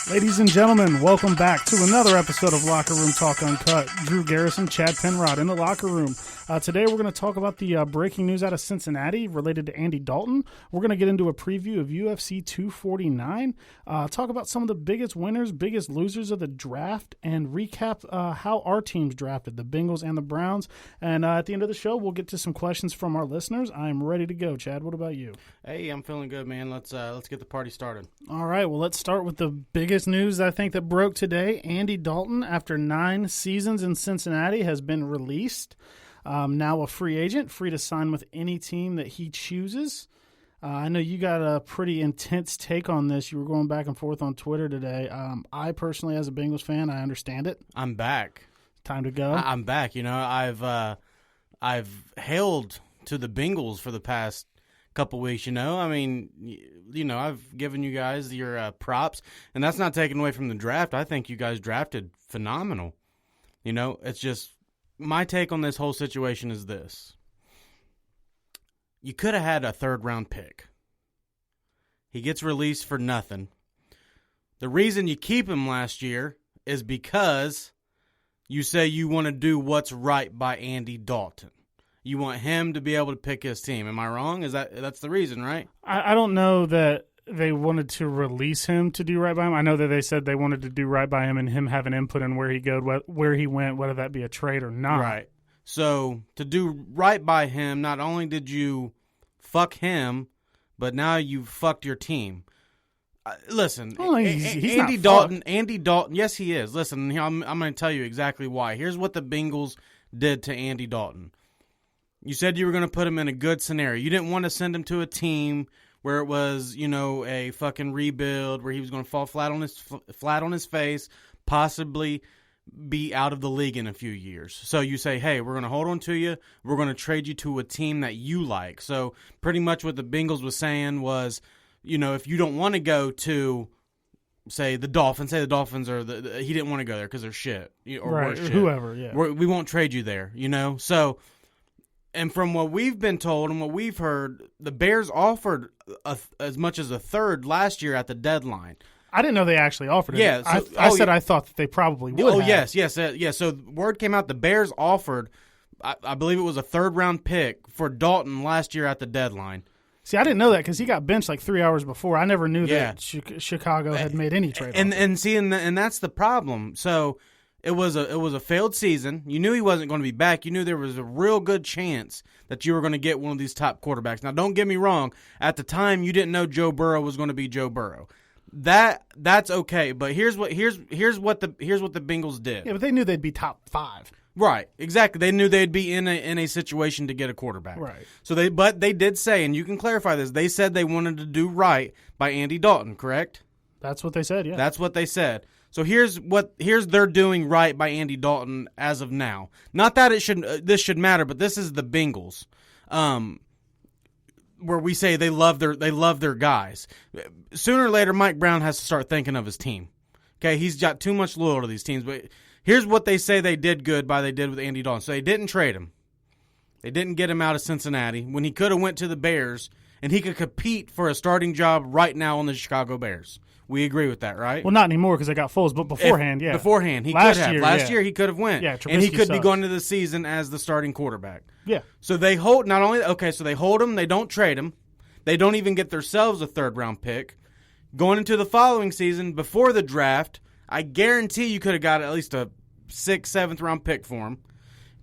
Ladies and gentlemen, welcome back to another episode of Locker Room Talk Uncut. Drew Garrison, Chad Penrod in the locker room. Today we're going to talk about the breaking news out of Cincinnati related to Andy Dalton. We're going to get into a preview of UFC 249, talk about some of the biggest winners, biggest losers of the draft, and recap how our teams drafted, the Bengals and the Browns. And at the end of the show, we'll get to some questions from our listeners. I'm ready to go. Chad, what about you? Hey, I'm feeling good, man. Let's get the party started. All right, well, let's start with the biggest news I think that broke today. Andy Dalton, after 9 seasons in Cincinnati, has been released. Now a free agent, free to sign with any team that he chooses. I know you got a pretty intense take on this. You were going back and forth on Twitter today. I personally, as a Bengals fan, I understand it. I'm back. Time to go. I'm back. You know, I've hailed to the Bengals for the past couple weeks. You know, I mean, you know, I've given you guys your props, and that's not taken away from the draft. I think you guys drafted phenomenal. You know, it's just my take on this whole situation is this. You could have had a third-round pick. He gets released for nothing. The reason you keep him last year is because you say you want to do what's right by Andy Dalton. You want him to be able to pick his team. Am I wrong? That's the reason, right? I don't know that they wanted to release him to do right by him. I know that they said they wanted to do right by him and him have an input in where he went, whether that be a trade or not. Right. So to do right by him, not only did you fuck him, but now you fucked your team. Listen, he's Andy not Dalton. fucked. Andy Dalton. Yes, he is. Listen, I'm going to tell you exactly why. Here's what the Bengals did to Andy Dalton. You said you were going to put him in a good scenario. You didn't want to send him to a team where it was, you know, a fucking rebuild, where he was going to fall flat on his face, possibly be out of the league in a few years. So you say, hey, we're going to hold on to you. We're going to trade you to a team that you like. So pretty much what the Bengals was saying was, you know, if you don't want to go to, say the Dolphins are he didn't want to go there because they're shit. Or right, worse shit. Whoever, yeah. We won't trade you there, you know? So, and from what we've been told and what we've heard, the Bears offered as much as a third last year at the deadline. I didn't know they actually offered it. Yeah, so, I thought that they probably would. Oh, have. yes. So word came out the Bears offered, I believe it was a third-round pick for Dalton last year at the deadline. See, I didn't know that because he got benched like 3 hours before. I never knew that Chicago had made any trade. And that's the problem. So it was a failed season. You knew he wasn't going to be back. You knew there was a real good chance that you were going to get one of these top quarterbacks. Now, don't get me wrong. At the time, you didn't know Joe Burrow was going to be Joe Burrow. That's okay. But here's what the Bengals did. Yeah, but they knew they'd be top 5. Right, exactly. They knew they'd be in a situation to get a quarterback. Right. So they did say, and you can clarify this. They said they wanted to do right by Andy Dalton. Correct? That's what they said. Yeah. That's what they said. So here's they're doing right by Andy Dalton as of now. Not that this should matter, but this is the Bengals, where we say they love their guys. Sooner or later, Mike Brown has to start thinking of his team. Okay, he's got too much loyalty to these teams. But here's what they say they did good by they did with Andy Dalton. So they didn't trade him. They didn't get him out of Cincinnati when he could have went to the Bears and he could compete for a starting job right now on the Chicago Bears. We agree with that, right? Well, not anymore because they got Foles, but beforehand, yeah. Beforehand, he Last could have. year, Last year, he could have went. Yeah, and he Trubisky could be sucks. going to the season as the starting quarterback. Yeah. So they hold, not only, okay, so they hold him, they don't trade him. They don't even get themselves a third-round pick. Going into the following season, before the draft, I guarantee you could have got at least a 6th, 7th-round pick for him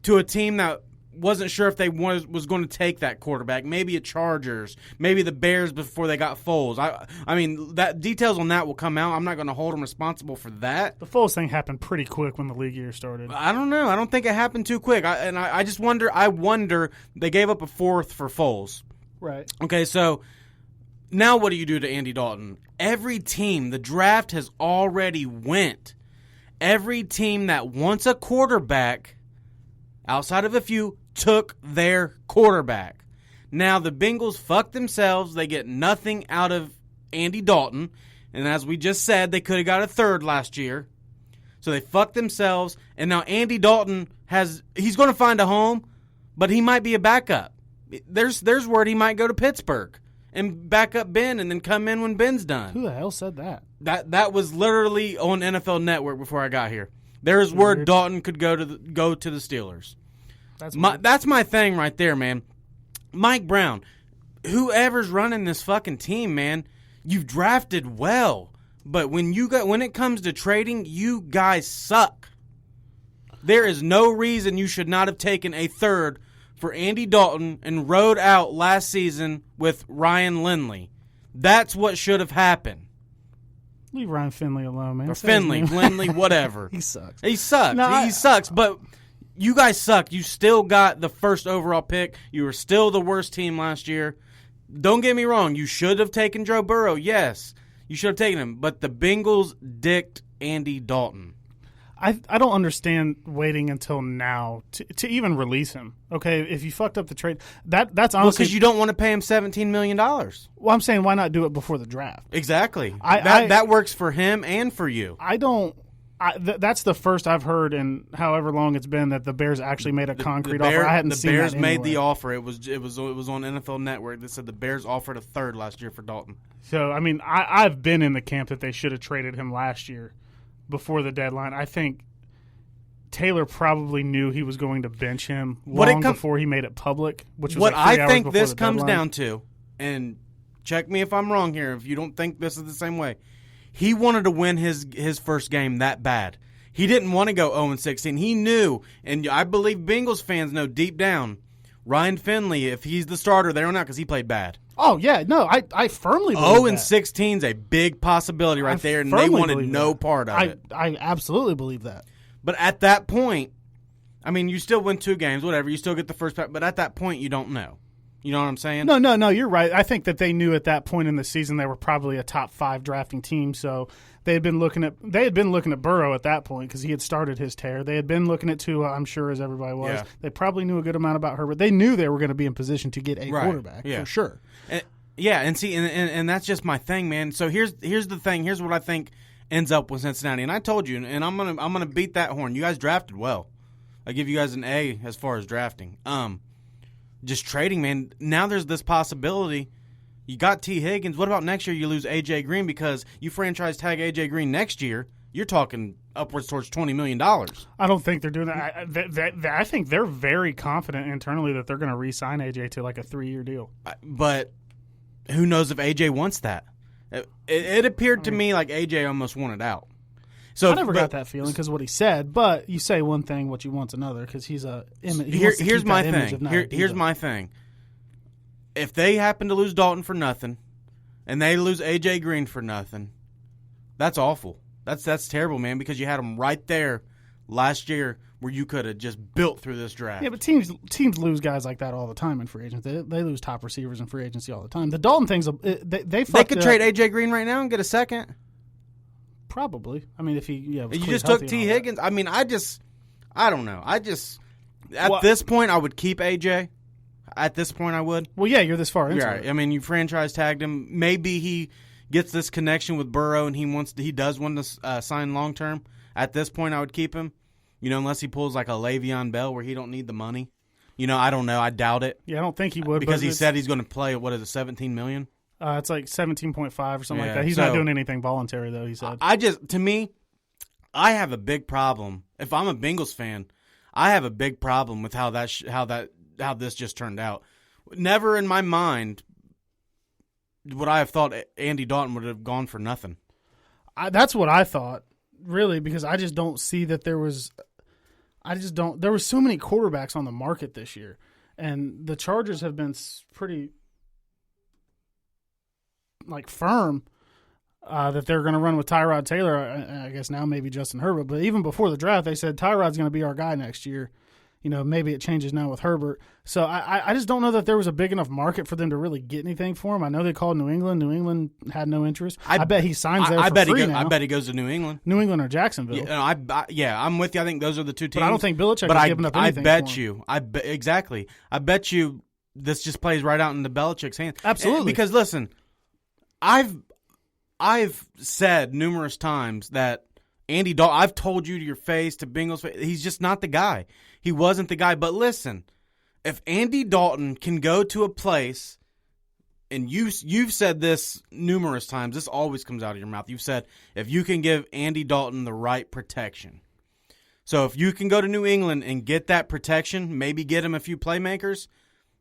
to a team that wasn't sure if they was going to take that quarterback. Maybe a Chargers, maybe the Bears before they got Foles. I mean, that details on that will come out. I'm not going to hold them responsible for that. The Foles thing happened pretty quick when the league year started. I don't know. I don't think it happened too quick. I just wonder. I wonder they gave up a 4th for Foles. Right. Okay, so now what do you do to Andy Dalton? Every team, the draft has already went. Every team that wants a quarterback, outside of a few, took their quarterback. Now the Bengals fucked themselves. They get nothing out of Andy Dalton. And as we just said, they could have got a third last year. So they fucked themselves. And now Andy Dalton he's going to find a home, but he might be a backup. There's word he might go to Pittsburgh. and back up Ben and then come in when Ben's done. Who the hell said that? That was literally on NFL Network before I got here. There's where Dalton could go to the Steelers. That's my thing right there, man. Mike Brown, whoever's running this fucking team, man, you've drafted well, but when it comes to trading, you guys suck. There is no reason you should not have taken a third for Andy Dalton and rode out last season with Ryan Lindley. That's what should have happened. Leave Ryan Finley alone, man. Or Finley, Lindley, whatever. He sucks. He sucks, but you guys suck. You still got the first overall pick. You were still the worst team last year. Don't get me wrong. You should have taken Joe Burrow. Yes, you should have taken him. But the Bengals dicked Andy Dalton. I don't understand waiting until now to even release him. Okay, if you fucked up the trade, that's honestly because you don't want to pay him $17 million. Well, I'm saying why not do it before the draft? Exactly. That works for him and for you. That's the first I've heard in however long it's been that the Bears actually made a concrete offer. I hadn't seen that anywhere. The Bears made the offer. It was on NFL Network that said the Bears offered a third last year for Dalton. So I mean, I've been in the camp that they should have traded him last year before the deadline. I think Taylor probably knew he was going to bench him long before he made it public, which was what like 3 I hours think before this the comes deadline. down to, and check me if I'm wrong here, if you don't think this is the same way. He wanted to win his first game that bad. He didn't want to go 0-16. He knew, and I believe Bengals fans know deep down, Ryan Finley, if he's the starter there or not, because he played bad. Oh, yeah. No, I firmly believe 0-16 is a big possibility right there, and they wanted no part of it. I absolutely believe that. But at that point, I mean, you still win 2 games, whatever. You still get the first pick, but at that point, you don't know. You know what I'm saying? No, you're right. I think that they knew at that point in the season they were probably a top 5 drafting team, so they had been looking at Burrow at that point because he had started his tear. They had been looking at Tua, I'm sure, as everybody was. Yeah. They probably knew a good amount about Herbert. They knew they were going to be in position to get a quarterback for sure. And that's just my thing, man. So here's the thing. Here's what I think ends up with Cincinnati. And I told you, and I'm gonna beat that horn. You guys drafted well. I give you guys an A as far as drafting. Just trading, man. Now there's this possibility. You got T. Higgins. What about next year you lose A.J. Green because you franchise tag A.J. Green next year? You're talking upwards towards $20 million. I don't think they're doing that. I think they're very confident internally that they're going to re-sign A.J. to like a 3-year deal. But who knows if A.J. wants that? It appeared to me like A.J. almost wanted out. So I never got that feeling because of what he said. But you say one thing, what you want's another because he's a image. Here's my thing. Here's my thing. If they happen to lose Dalton for nothing, and they lose A.J. Green for nothing, that's awful. That's terrible, man, because you had him right there last year where you could have just built through this draft. Yeah, but teams lose guys like that all the time in free agency. They lose top receivers in free agency all the time. The Dalton thing's they could trade A.J. Green right now and get a second. Probably. I mean, if he you just took T. Higgins. I mean, I don't know. At this point, I would keep A.J. At this point, I would. Well, yeah, you're this far into it. I mean, you franchise tagged him. Maybe he gets this connection with Burrow and he does want to sign long term. At this point, I would keep him. You know, unless he pulls like a Le'Veon Bell where he don't need the money. You know, I don't know. I doubt it. Yeah, I don't think he would because he said he's going to play. What is it, $17 million? It's like 17.5 or something like that. He's not doing anything voluntary though. He said. To me, I have a big problem. If I'm a Bengals fan, I have a big problem with how this just turned out. Never in my mind would I have thought Andy Dalton would have gone for nothing. That's what I thought, really, because I just don't see that there was. There were so many quarterbacks on the market this year, and the Chargers have been pretty firm that they're going to run with Tyrod Taylor. I guess now maybe Justin Herbert, but even before the draft, they said Tyrod's going to be our guy next year. You know, maybe it changes now with Herbert. So I just don't know that there was a big enough market for them to really get anything for him. I know they called New England. New England had no interest. I bet he signs there for free now. I bet he goes to New England. New England or Jacksonville. Yeah, I'm with you. I think those are the two teams. But I don't think Belichick has given up anything Exactly. I bet you this just plays right out into Belichick's hands. Absolutely. Because, listen, I've said numerous times that Andy Dalton, I've told you to your face, to Bengals face, he's just not the guy. He wasn't the guy. But listen, if Andy Dalton can go to a place and you've said this numerous times. This always comes out of your mouth. You've said if you can give Andy Dalton the right protection. So if you can go to New England and get that protection, maybe get him a few playmakers,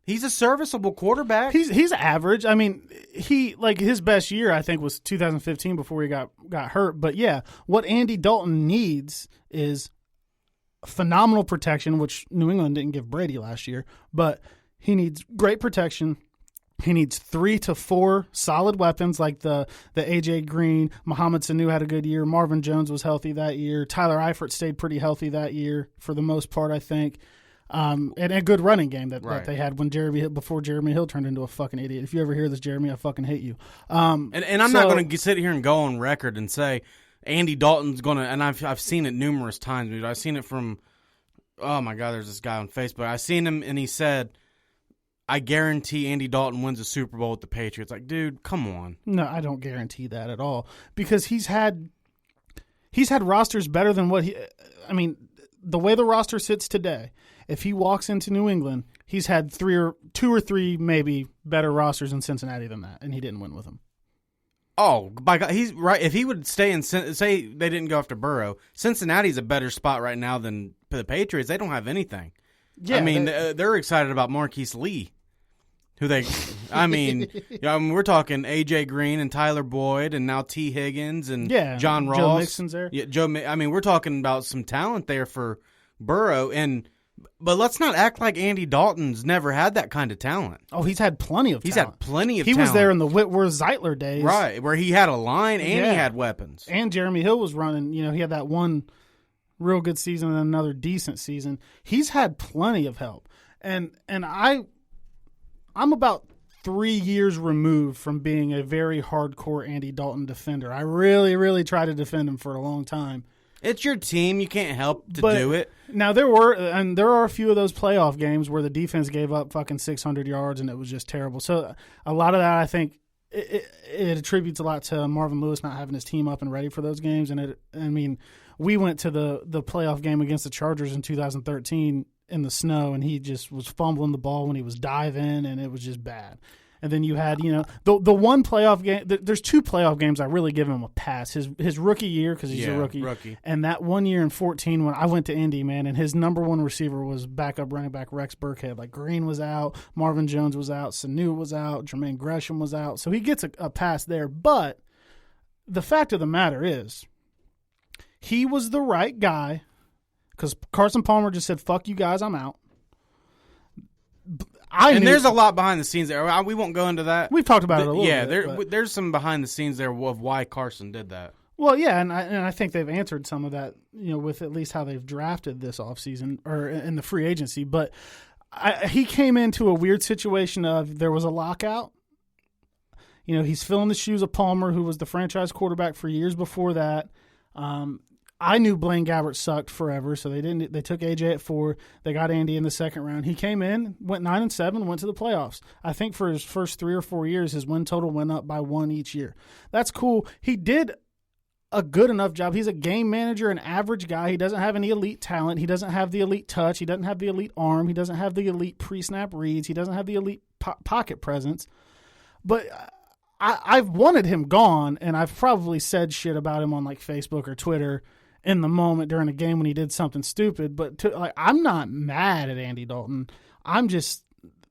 he's a serviceable quarterback. He's average. I mean, his best year I think was 2015 before he got hurt. But yeah, what Andy Dalton needs is phenomenal protection, which New England didn't give Brady last year. But he needs great protection. He needs 3 to 4 solid weapons like the A.J. Green. Mohamed Sanu had a good year. Marvin Jones was healthy that year. Tyler Eifert stayed pretty healthy that year for the most part, I think. And a good running game that they had before Jeremy Hill turned into a fucking idiot. If you ever hear this, Jeremy, I fucking hate you. And I'm not going to sit here and go on record and say Andy Dalton's going to, and I've seen it numerous times, dude. I've seen it from, oh my God, there's this guy on Facebook. I seen him and he said, I guarantee Andy Dalton wins a Super Bowl with the Patriots. Like, dude, come on. No, I don't guarantee that at all because he's had rosters better than what the way the roster sits today. If he walks into New England, he's had 2 or 3 maybe better rosters in Cincinnati than that, and he didn't win with them. Oh, by God, he's right. If he would stay in, say they didn't go after Burrow, Cincinnati's a better spot right now than the Patriots. They don't have anything. Yeah, I mean, they're excited about Marquise Lee. We're talking A.J. Green and Tyler Boyd and now T. Higgins and John Ross. Joe Mixon's there. Yeah, we're talking about some talent there for Burrow. But let's not act like Andy Dalton's never had that kind of talent. Oh, he's had plenty of talent. He was there in the Whitworth-Zeitler days. Right, where he had a line and he had weapons. And Jeremy Hill was running. You know, he had that one real good season and another decent season. He's had plenty of help. And I'm about 3 years removed from being a very hardcore Andy Dalton defender. I really, really tried to defend him for a long time. It's your team. You can't help to do it. Now, there are a few of those playoff games where the defense gave up fucking 600 yards and it was just terrible. So a lot of that, I think, it attributes a lot to Marvin Lewis not having his team up and ready for those games. And we went to the playoff game against the Chargers in 2013 in the snow, and he just was fumbling the ball when he was diving, and it was just bad. And then you had, the one playoff game. There's 2 playoff games I really give him a pass. His rookie year, because he's a rookie. And that 1 year in 2014 when I went to Indy, man, and his number 1 receiver was backup running back Rex Burkhead. Like, Green was out, Marvin Jones was out, Sanu was out, Jermaine Gresham was out. So he gets a pass there. But the fact of the matter is, he was the right guy, because Carson Palmer just said, fuck you guys, I'm out. There's a lot behind the scenes there. We won't go into that. We've talked about it a little bit. Yeah, there's some behind the scenes there of why Carson did that. Well, yeah, and I think they've answered some of that, with at least how they've drafted this offseason or in the free agency. But he came into a weird situation of there was a lockout. He's filling the shoes of Palmer, who was the franchise quarterback for years before that. I knew Blaine Gabbert sucked forever, so they took AJ at 4. They got Andy in the second round. He came in, went 9-7, went to the playoffs. I think for his first 3 or 4 years, his win total went up by 1 each year. That's cool. He did a good enough job. He's a game manager, an average guy. He doesn't have any elite talent. He doesn't have the elite touch. He doesn't have the elite arm. He doesn't have the elite pre-snap reads. He doesn't have the elite pocket presence. But I've wanted him gone, and I've probably said shit about him on like Facebook or Twitter in the moment during a game when he did something stupid. But I'm not mad at Andy Dalton. I'm just,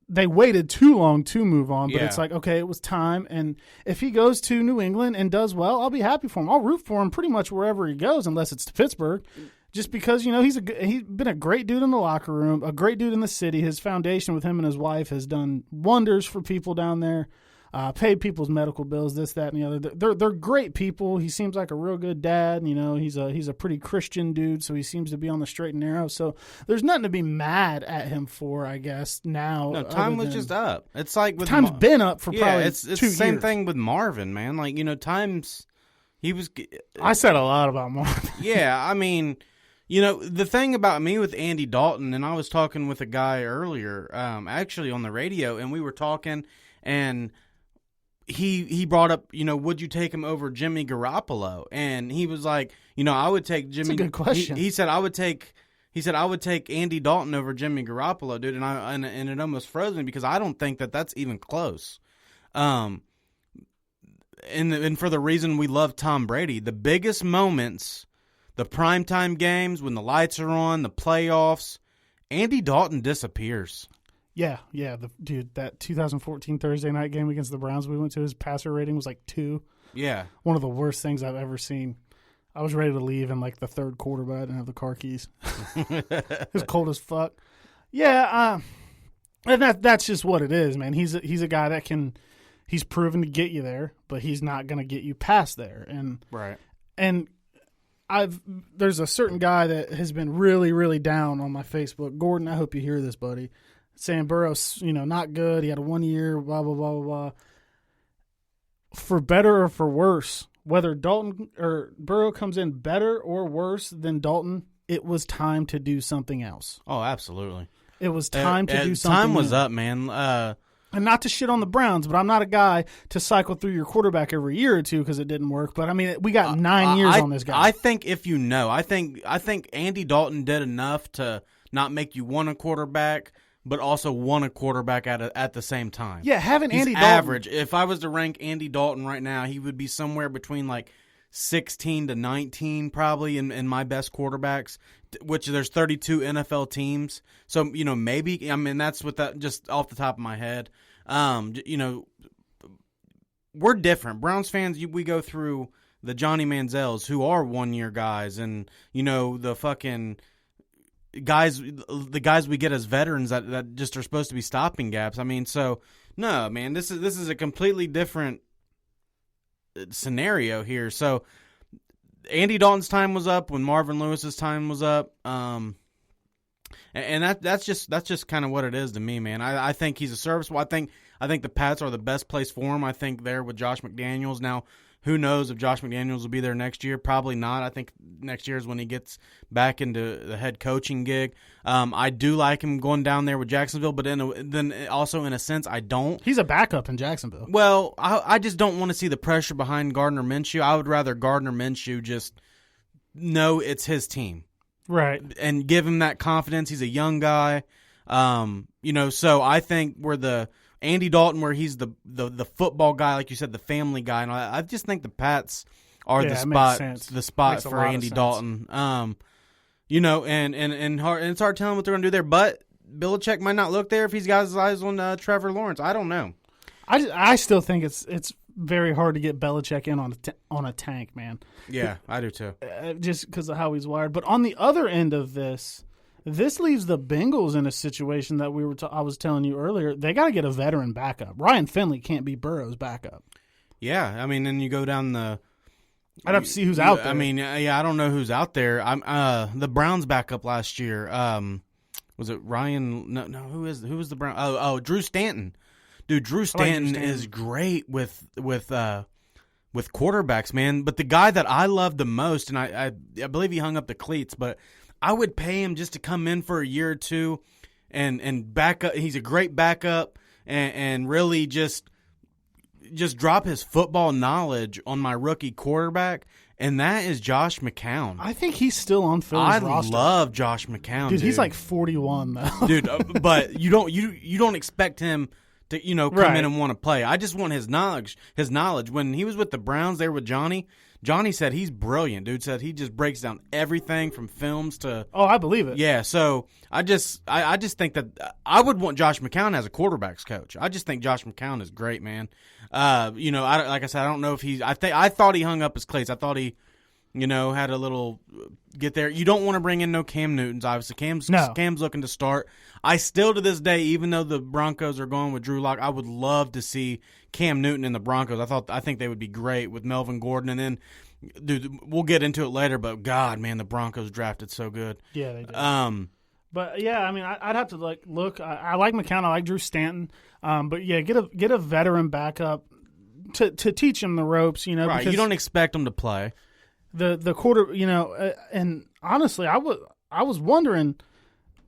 they waited too long to move on. But it's like, okay, it was time. And if he goes to New England and does well, I'll be happy for him. I'll root for him pretty much wherever he goes, unless it's to Pittsburgh. Just because, he's been a great dude in the locker room, a great dude in the city. His foundation with him and his wife has done wonders for people down there. Paid people's medical bills, this, that, and the other. They're great people. He seems like a real good dad. He's a pretty Christian dude, so he seems to be on the straight and narrow. So there's nothing to be mad at him for, I guess. Now, no, time was just up. It's like with time's been up for probably it's 2 the same years. thing with Marvin, man. Like times he was. I said a lot about Marvin. Yeah, the thing about me with Andy Dalton, and I was talking with a guy earlier, actually on the radio, and we were talking, and he brought up, would you take him over Jimmy Garoppolo? And he was like, I would take Jimmy. That's a good question. He said I would take Andy Dalton over Jimmy Garoppolo, dude. And it almost froze me because I don't think that's even close. And for the reason we love Tom Brady, the biggest moments, the primetime games, when the lights are on, the playoffs, Andy Dalton disappears. Yeah. Dude, that 2014 Thursday night game against the Browns we went to, his passer rating was like 2. Yeah. One of the worst things I've ever seen. I was ready to leave in like the third quarter, but I didn't have the car keys. It was cold as fuck. Yeah, and that's just what it is, man. He's a guy that he's proven to get you there, but he's not going to get you past there. And right. And there's a certain guy that has been really, really down on my Facebook. Gordon, I hope you hear this, buddy. Saying Burrow's, not good. He had a 1 year, blah, blah, blah, blah, blah. For better or for worse, whether Dalton or Burrow comes in better or worse than Dalton, it was time to do something else. Oh, absolutely. It was time to do something. Time was up, man. And not to shit on the Browns, but I'm not a guy to cycle through your quarterback every year or two because it didn't work. But I mean, we got 9 years on this guy. I think I think Andy Dalton did enough to not make you want a quarterback, but also want a quarterback at the same time. Yeah, having He's Andy Dalton average. If I was to rank Andy Dalton right now, he would be somewhere between like 16 to 19 probably in my best quarterbacks, which there's 32 NFL teams. So, maybe, I mean, that's with that just off the top of my head. We're different. Browns fans, we go through the Johnny Manziels who are 1 year guys and, the fucking guys we get as veterans that just are supposed to be stopping gaps. I mean, so no, man, this is a completely different scenario here. So Andy Dalton's time was up when Marvin Lewis's time was up. And that's just kind of what it is to me, man. I think he's a serviceable. I think the Pats are the best place for him. I think they're with Josh McDaniels. Now, who knows if Josh McDaniels will be there next year? Probably not. I think next year is when he gets back into the head coaching gig. I do like him going down there with Jacksonville, but then also in a sense, I don't. He's a backup in Jacksonville. Well, I just don't want to see the pressure behind Gardner Minshew. I would rather Gardner Minshew just know it's his team. Right. And give him that confidence. He's a young guy. So I think we're the Andy Dalton, where he's the football guy, like you said, the family guy, and I just think the Pats are the spot for Andy Dalton. And it's hard telling what they're going to do there. But Belichick might not look there if he's got his eyes on Trevor Lawrence. I don't know. I still think it's very hard to get Belichick in on a tank, man. Yeah, I do too. Just because of how he's wired. But on the other end of this leaves the Bengals in a situation that I was telling you earlier. They got to get a veteran backup. Ryan Finley can't be Burrow's backup. Yeah, I mean, then you go down the. I'd have to see who's out there. I mean, I don't know who's out there. The Browns backup last year. Was it Ryan? No. Who was the Brown? Oh, Drew Stanton. Dude, Drew Stanton is great with quarterbacks, man. But the guy that I love the most, and I believe he hung up the cleats, but I would pay him just to come in for a year or two and back up. He's a great backup and really just drop his football knowledge on my rookie quarterback, and that is Josh McCown. I think he's still on Philly's roster. I love Josh McCown, dude. He's like 41 though, dude. But you don't expect him to come in and want to play. I just want his knowledge. When he was with the Browns, there with Johnny said he's brilliant. Dude said he just breaks down everything from films to. Oh, I believe it. Yeah, so I just think that I would want Josh McCown as a quarterbacks coach. I just think Josh McCown is great, man. Like I said, I don't know if he's. I thought he hung up his cleats. I thought he, had a little get there. You don't want to bring in no Cam Newtons, obviously. Cam's looking to start. I still, to this day, even though the Broncos are going with Drew Lock, I would love to see Cam Newton in the Broncos. I think they would be great with Melvin Gordon. And then, dude, we'll get into it later, but God, man, the Broncos drafted so good. Yeah, they did. But yeah, I mean, I'd have to look. I like McCown. I like Drew Stanton. But yeah, get a veteran backup to teach him the ropes. Right. You don't expect him to play. The quarter, and honestly, I was wondering,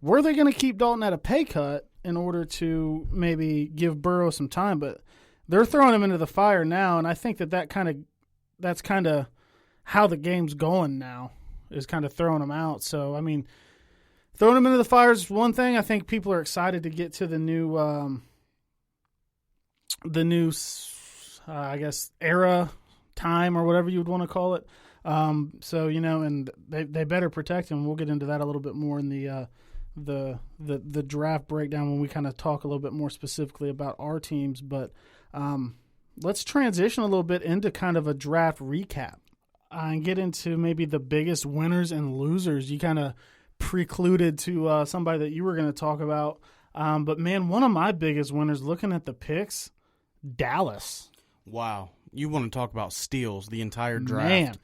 were they going to keep Dalton at a pay cut in order to maybe give Burrow some time? But they're throwing him into the fire now, and I think that's kind of how the game's going now, is kind of throwing him out. So I mean, throwing him into the fire is one thing. I think people are excited to get to the new the new, I guess, era, time, or whatever you would want to call it. So, and they better protect him. We'll get into that a little bit more in the draft breakdown when we kind of talk a little bit more specifically about our teams. But let's transition a little bit into kind of a draft recap and get into maybe the biggest winners and losers. You kind of precluded to somebody that you were going to talk about. But, man, one of my biggest winners, looking at the picks, Dallas. Wow. You want to talk about steals the entire draft. Man.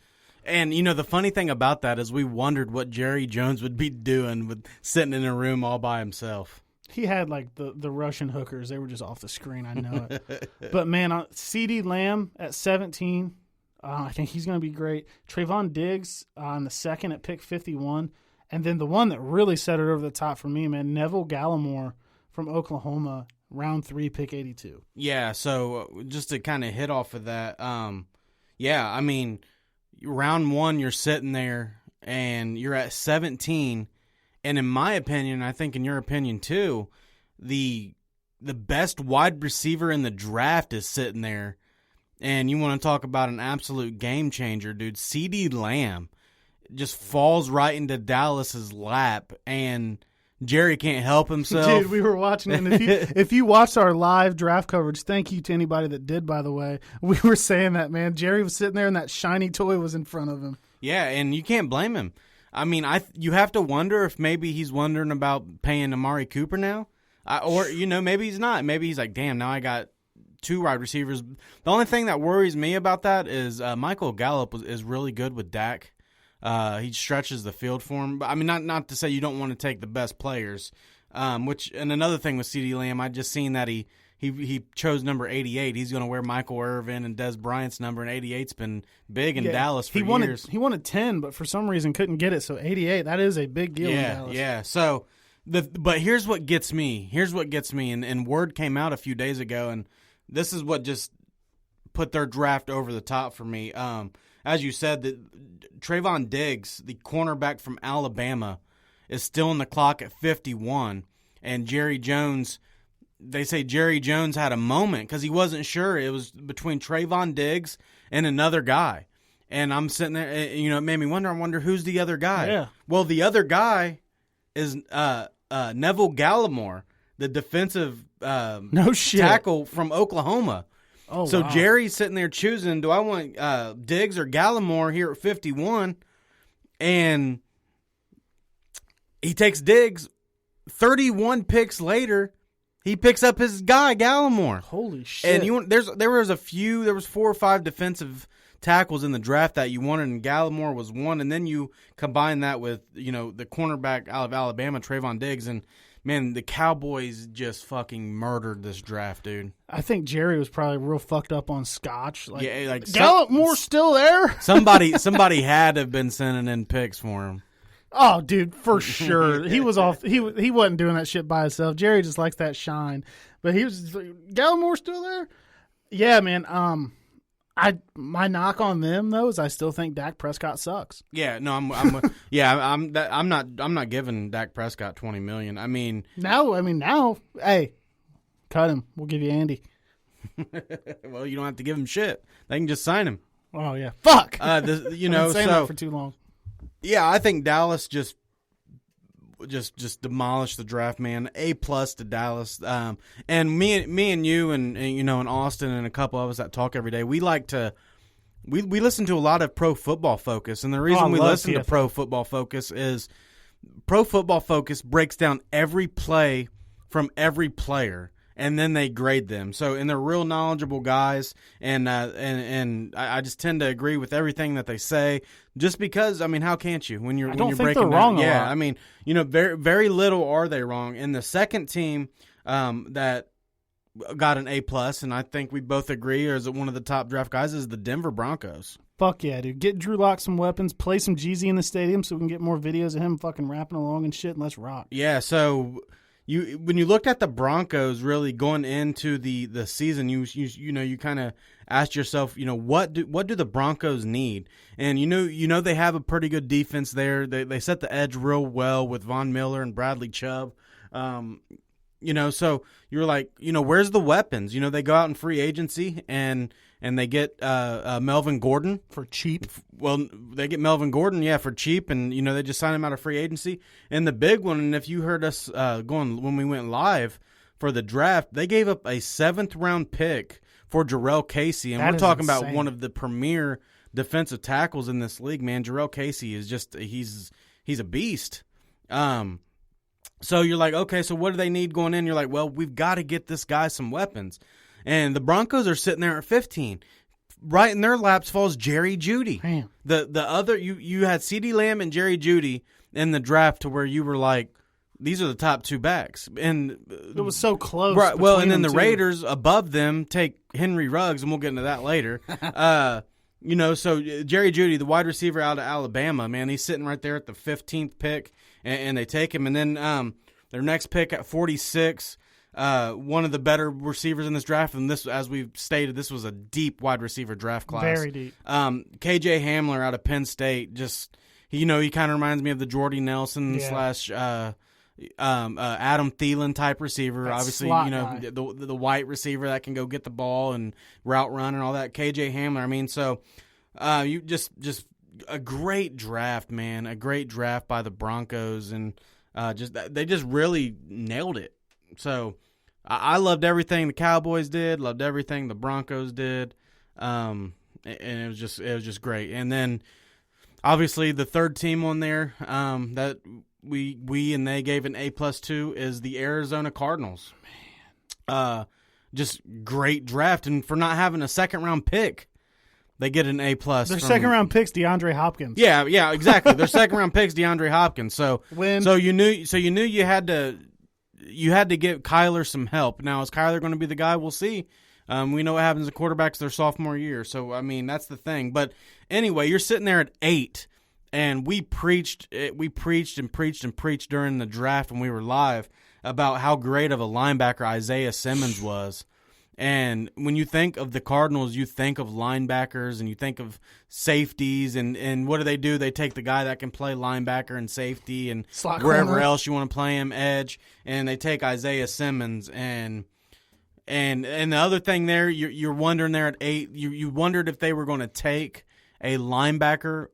And, the funny thing about that is we wondered what Jerry Jones would be doing with sitting in a room all by himself. He had, like, the Russian hookers. They were just off the screen. I know it. But, man, CeeDee Lamb at 17, I think he's going to be great. Trayvon Diggs on the second at pick 51. And then the one that really set it over the top for me, man, Neville Gallimore from Oklahoma, round 3, pick 82. Yeah, so just to kind of hit off of that, I mean, round 1, you're sitting there, and you're at 17, and in my opinion, I think in your opinion too, the best wide receiver in the draft is sitting there, and you want to talk about an absolute game changer, dude. CeeDee Lamb just falls right into Dallas's lap, and Jerry can't help himself. Dude, we were watching it. And if you watched our live draft coverage, thank you to anybody that did, by the way. We were saying that, man. Jerry was sitting there and that shiny toy was in front of him. Yeah, and you can't blame him. I mean, you have to wonder if maybe he's wondering about paying Amari Cooper now. Or, maybe he's not. Maybe he's like, damn, now I got 2 wide receivers. The only thing that worries me about that is Michael Gallup is really good with Dak. He stretches the field for him. But I mean, not to say you don't want to take the best players. And another thing with CeeDee Lamb, I just seen that he chose number 88. He's going to wear Michael Irvin and Des Bryant's number, and 88's been big in Dallas for years. He wanted 10, but for some reason couldn't get it. So 88, that is a big deal in Dallas. Yeah. So, but here's what gets me. And word came out a few days ago, and this is what just put their draft over the top for me. As you said, that Trayvon Diggs, the cornerback from Alabama, is still in the clock at 51. And Jerry Jones, they say Jerry Jones had a moment because he wasn't sure. It was between Trayvon Diggs and another guy. And I'm sitting there, it made me wonder, who's the other guy? Yeah. Well, the other guy is Neville Gallimore, the defensive tackle from Oklahoma. Oh, so wow. Jerry's sitting there choosing, do I want Diggs or Gallimore here at 51? And he takes Diggs. 31 picks later, he picks up his guy, Gallimore. Holy shit. And there was 4 or 5 defensive tackles in the draft that you wanted, and Gallimore was one. And then you combine that with, the cornerback out of Alabama, Trayvon Diggs, and man, the Cowboys just fucking murdered this draft, dude. I think Jerry was probably real fucked up on scotch. Like Gallimore still there? Somebody had to have been sending in picks for him. Oh, dude, for sure. He was off. He wasn't doing that shit by himself. Jerry just likes that shine. But he was just like, Gallimore still there? Yeah, man. My knock on them though is I still think Dak Prescott sucks. Yeah, no, I'm not giving Dak Prescott $20 million. I mean, now, hey, cut him. We'll give you Andy. Well, you don't have to give him shit. They can just sign him. Oh yeah, fuck. I've been saying that for too long. Yeah, I think Dallas just demolished the draft, man. A+ to Dallas. And me and you and and Austin and a couple of us that talk every day, we like to we listen to a lot of Pro Football Focus, and the reason we listen to Pro Football Focus is Pro Football Focus breaks down every play from every player, and then they grade them. And they're real knowledgeable guys, and I just tend to agree with everything that they say. Just because, I mean, how can't you when you're breaking down? Wrong yeah, I mean, very very little are they wrong. And the second team that got an A+, and I think we both agree is one of the top draft guys, is the Denver Broncos. Fuck yeah, dude. Get Drew Lock some weapons, play some Jeezy in the stadium so we can get more videos of him fucking rapping along and shit, and let's rock. Yeah, so when you looked at the Broncos really going into the season, you kind of asked yourself, what do the Broncos need? And they have a pretty good defense there. They set the edge real well with Von Miller and Bradley Chubb. So you're like, where's the weapons? They go out in free agency and they get Melvin Gordon for cheap. Well, they get Melvin Gordon, for cheap, and they just sign him out of free agency. And the big one, and if you heard us going when we went live for the draft, they gave up a 7th round pick for Jerel Casey, and we're talking about one of the premier defensive tackles in this league. Man, Jerel Casey is just he's a beast. So you're like, okay, so what do they need going in? You're like, well, we've got to get this guy some weapons. And the Broncos are sitting there at 15. Right in their laps falls Jerry Jeudy. Damn. The other you had CeeDee Lamb and Jerry Jeudy in the draft to where you were like, these are the top 2 backs. And it was so close. Right. Well, and then the Raiders above them take Henry Ruggs, and we'll get into that later. So Jerry Jeudy, the wide receiver out of Alabama, man, he's sitting right there at the 15th pick, and they take him. And then their next pick at 46, one of the better receivers in this draft, and this, as we've stated, this was a deep wide receiver draft class. Very deep. KJ Hamler out of Penn State, just he kind of reminds me of the Jordy Nelson / Adam Thielen type receiver. That obviously, the white receiver that can go get the ball and route run and all that. KJ Hamler. I mean, so you just a great draft, man. A great draft by the Broncos, and they just really nailed it. So I loved everything the Cowboys did. Loved everything the Broncos did. And it was just great. And then obviously the third team on there that we and they gave an A+ to is the Arizona Cardinals. Man, just great draft, and for not having a 2nd round pick, they get an A+. Their 2nd round pick's DeAndre Hopkins. Yeah, exactly. Their 2nd round pick's DeAndre Hopkins. So you knew you had to give Kyler some help. Now, is Kyler going to be the guy? We'll see. We know what happens to quarterbacks their sophomore year. So I mean, that's the thing. But anyway, you're sitting there at 8. And we preached during the draft when we were live about how great of a linebacker Isaiah Simmons was. And when you think of the Cardinals, you think of linebackers and you think of safeties. And what do? They take the guy that can play linebacker and safety and slot wherever corner. else you want to play him, edge. And they take Isaiah Simmons. And the other thing there, you're wondering there at 8, you wondered if they were going to take a linebacker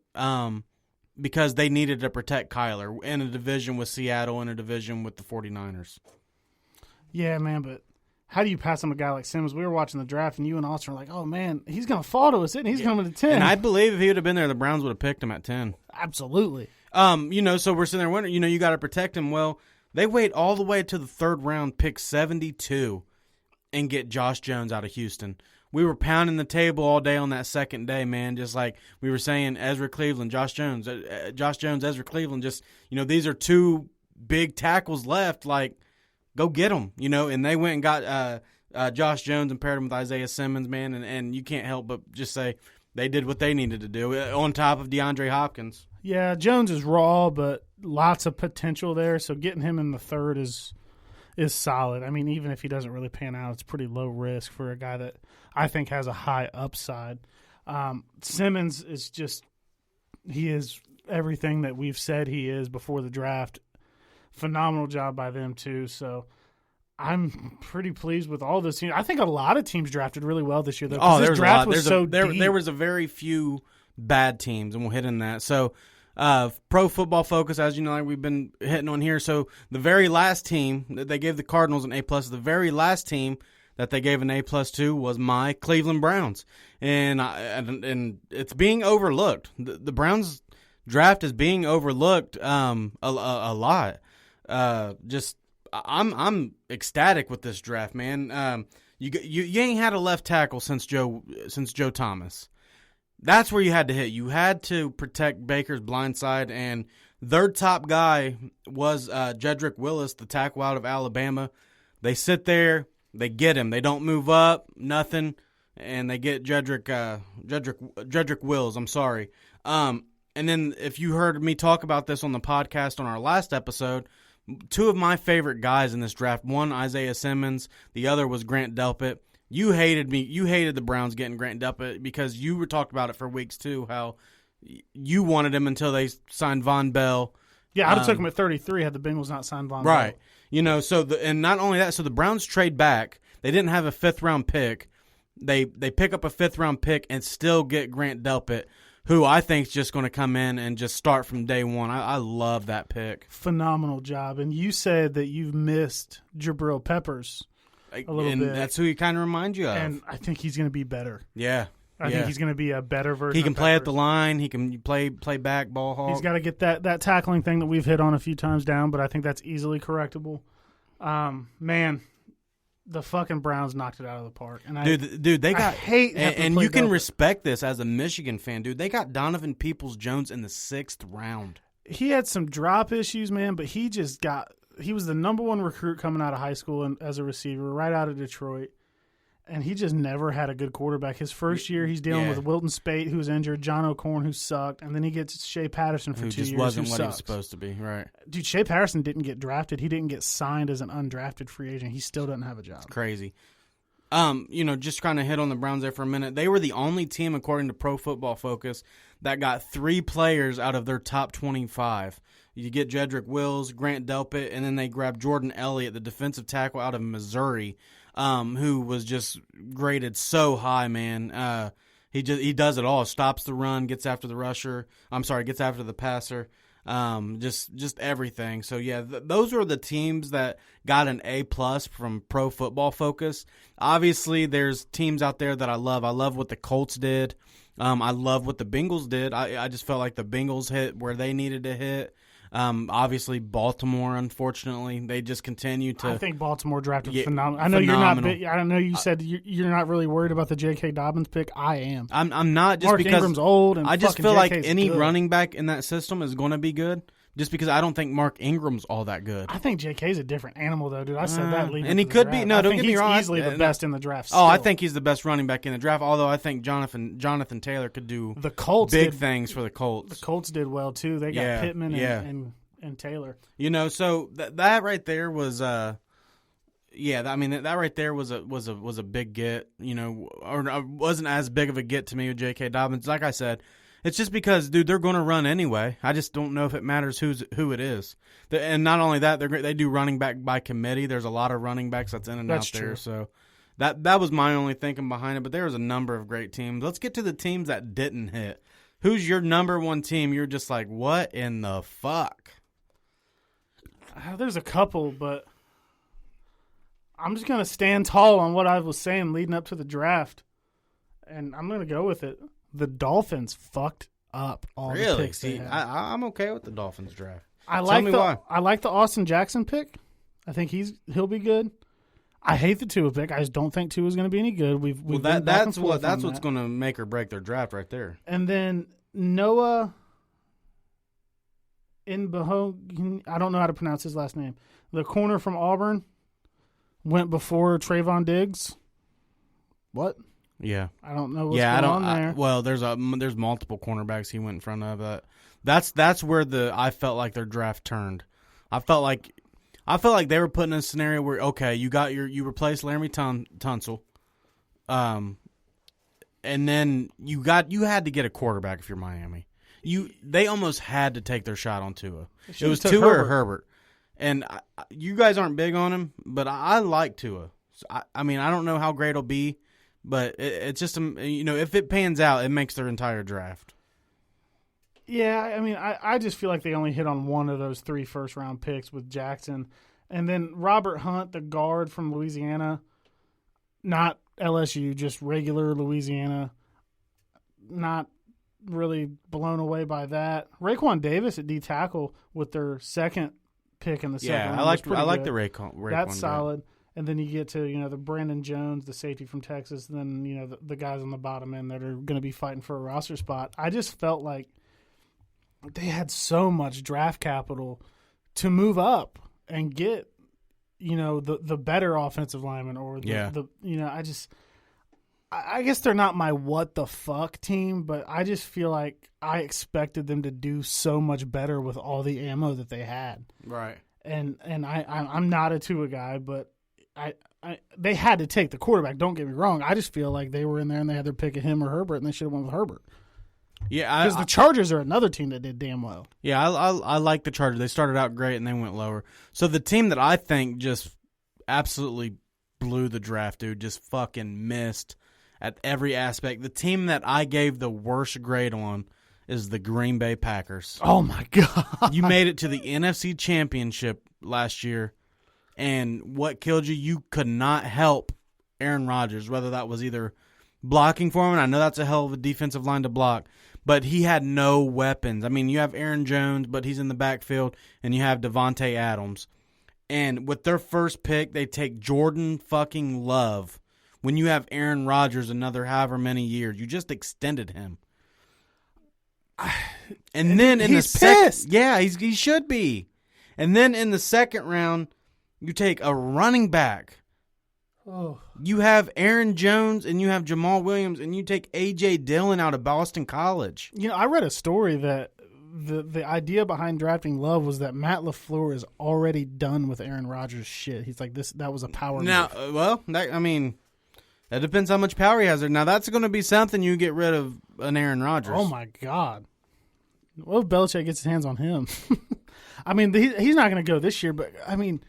because they needed to protect Kyler in a division with Seattle and a division with the 49ers. Yeah, man, but how do you pass on a guy like Simmons? We were watching the draft, and you and Austin were like, oh, man, he's going to fall to us, and he's coming to 10. And I believe if he would have been there, the Browns would have picked him at 10. Absolutely. So we're sitting there wondering, you got to protect him. Well, they wait all the way to the 3rd round, pick 72, and get Josh Jones out of Houston. We were pounding the table all day on that 2nd day, man. Just like we were saying, Ezra Cleveland, Josh Jones, Ezra Cleveland. Just these are 2 big tackles left. Like, go get them, And they went and got Josh Jones and paired him with Isaiah Simmons, man. And you can't help but just say they did what they needed to do on top of DeAndre Hopkins. Yeah, Jones is raw, but lots of potential there. So getting him in the 3rd is solid. I mean, even if he doesn't really pan out, it's pretty low risk for a guy that I think has a high upside. Simmons is he is everything that we've said he is before the draft. Phenomenal job by them too. So I'm pretty pleased with all this. I think a lot of teams drafted really well this year. Though, this draft was so deep. There was a very few bad teams, and we'll hit in that. So Pro Football Focus, as you know, like we've been hitting on here. So the very last team that they gave the Cardinals an A+, the very last team that they gave an A+ to was my Cleveland Browns, and it's being overlooked. The Browns draft is being overlooked a lot. I'm ecstatic with this draft, man. You ain't had a left tackle since Joe Thomas. That's where you had to hit. You had to protect Baker's blind side, and their top guy was Jedrick Willis, the tackle out of Alabama. They sit there, they get him. They don't move up, nothing, and they get Jedrick Wills. I'm sorry. And then if you heard me talk about this on the podcast on our last episode, 2 of my favorite guys in this draft, one Isaiah Simmons, the other was Grant Delpit. You hated me. You hated the Browns getting Grant Delpit because you were talked about it for weeks too, how you wanted him until they signed Von Bell. Yeah, I'd have took him at 33 had the Bengals not signed Von Bell. Right. So and not only that, so the Browns trade back. They didn't have a 5th-round pick. They pick up a 5th-round pick and still get Grant Delpit, who I think is just going to come in and just start from day one. I love that pick. Phenomenal job. And you said that you've missed Jabril Peppers a little bit. That's who he kind of reminds you of. And I think he's going to be better. Yeah. I think he's going to be a better version. He can of play Peppers. at the line. He can play back, ball hawk. He's got to get that tackling thing that we've hit on a few times down, but I think that's easily correctable. Man, the fucking Browns knocked it out of the park. And dude, they got. I hate and you can respect this as a Michigan fan, dude. They got Donovan Peoples-Jones in the 6th round. He had some drop issues, man, but he was the number 1 recruit coming out of high school and as a receiver, right out of Detroit. And he just never had a good quarterback. His first year, he's dealing with Wilton Spate, who's injured, John O'Corn, who sucked, and then he gets Shea Patterson for 2 years, who just wasn't who what sucks. he was supposed to be, right? Dude, Shea Patterson didn't get drafted. He didn't get signed as an undrafted free agent. He still doesn't have a job. It's crazy. Just kind of hit on the Browns there for a minute. They were the only team, according to Pro Football Focus, that got 3 players out of their top 25. You get Jedrick Wills, Grant Delpit, and then they grabbed Jordan Elliott, the defensive tackle out of Missouri, who was just graded so high, man. He does it all. Stops the run, gets after the rusher. Gets after the passer. Just everything. So yeah, those are the teams that got an A+ from Pro Football Focus. Obviously, there's teams out there that I love. I love what the Colts did. I love what the Bengals did. I just felt like the Bengals hit where they needed to hit. Obviously, Baltimore, unfortunately, they just continue to. I think Baltimore drafted phenomenal. I know you're not. I know you said you're not really worried about the J.K. Dobbins pick. I am. I'm not just Mark because Ingram's old. And I just feel JK's like any good. running back in that system is going to be good. Just because I don't think Mark Ingram's all that good. I think J.K.'s a different animal, though, dude. I said that leading. And he up to could the be. draft. No, I don't think get me wrong. He's easily the best in the draft. Oh, I still. think he's the best running back in the draft. Although I think Jonathan Taylor could do the Colts big things for the Colts. The Colts did well too. They got Pittman and Taylor. So that right there was that right there was a big get. Or wasn't as big of a get to me with J.K. Dobbins. Like I said, it's just because, dude, they're going to run anyway. I just don't know if it matters who it is. And not only that, they do running back by committee. There's a lot of running backs that's in and out there. So that was my only thinking behind it. But there was a number of great teams. Let's get to the teams that didn't hit. Who's your number 1 team? You're just like, what in the fuck? There's a couple, but I'm just going to stand tall on what I was saying leading up to the draft. And I'm going to go with it. The Dolphins fucked up all the picks. See, I'm okay with the Dolphins draft. I Tell me why. I like the Austin Jackson pick. I think he'll be good. I hate the Tua pick. I just don't think Tua's going to be any good. That's what's going to make or break their draft right there. And then Noah Inbeho, I don't know how to pronounce his last name. The corner from Auburn went before Trayvon Diggs. What? Yeah, I don't know what's going on there. Well, there's multiple cornerbacks he went in front of. That's where I felt like their draft turned. I felt like they were put in a scenario where, okay, you replaced Laramie Tunsil, and then you had to get a quarterback if you're Miami. They almost had to take their shot on Tua. It was Tua or Herbert, and you guys aren't big on him, but I like Tua. So I don't know how great it'll be. But it's just, if it pans out, it makes their entire draft. Yeah, I just feel like they only hit on one of those 3 first-round picks with Jackson. And then Robert Hunt, the guard from Louisiana, not LSU, just regular Louisiana, not really blown away by that. Raekwon Davis at D-tackle with their second pick in the second round. I like the Raekwon. That's solid. And then you get to, the Brandon Jones, the safety from Texas, and then, the guys on the bottom end that are going to be fighting for a roster spot. I just felt like they had so much draft capital to move up and get, the better offensive lineman or I guess they're not my what the fuck team, but I just feel like I expected them to do so much better with all the ammo that they had. Right. And I'm not a Tua guy, but they had to take the quarterback. Don't get me wrong. I just feel like they were in there and they had their pick of him or Herbert, and they should have went with Herbert. Yeah, because the Chargers are another team that did damn well. Yeah, I like the Chargers. They started out great and they went lower. So the team that I think just absolutely blew the draft, dude, just fucking missed at every aspect. The team that I gave the worst grade on is the Green Bay Packers. Oh, my God. You made it to the NFC Championship last year, and what killed you, you could not help Aaron Rodgers, whether that was either blocking for him, and I know that's a hell of a defensive line to block, but he had no weapons. I mean, you have Aaron Jones, but he's in the backfield, and you have Devontae Adams. And with their first pick, they take Jordan fucking Love. When you have Aaron Rodgers another however many years, you just extended him. And then in the second, yeah, he should be. And then in the second round, you take a running back. Oh. You have Aaron Jones and you have Jamal Williams, and you take A.J. Dillon out of Boston College. You know, I read a story that the idea behind drafting Love was that Matt LaFleur is already done with Aaron Rodgers' shit. He's like, that was a power move. Now, that depends how much power he has there. Now, that's going to be something you get rid of an Aaron Rodgers. Oh, my God. What if Belichick gets his hands on him? I mean, he's not going to go this year, but, I mean,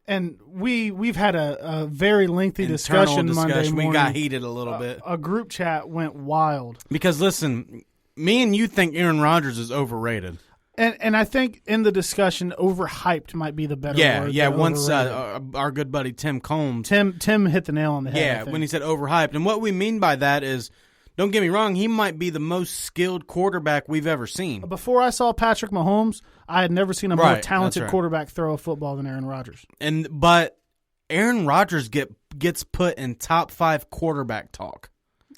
and we've had a very lengthy discussion Monday morning. We got heated a little bit. A group chat went wild. Because, listen, me and you think Aaron Rodgers is overrated. And I think in the discussion, overhyped might be the better word. Yeah, once our good buddy Tim Combs. Tim hit the nail on the head. Yeah, when he said overhyped. And what we mean by that is, don't get me wrong, he might be the most skilled quarterback we've ever seen. Before I saw Patrick Mahomes, I had never seen a more talented quarterback throw a football than Aaron Rodgers. But Aaron Rodgers gets put in top 5 quarterback talk.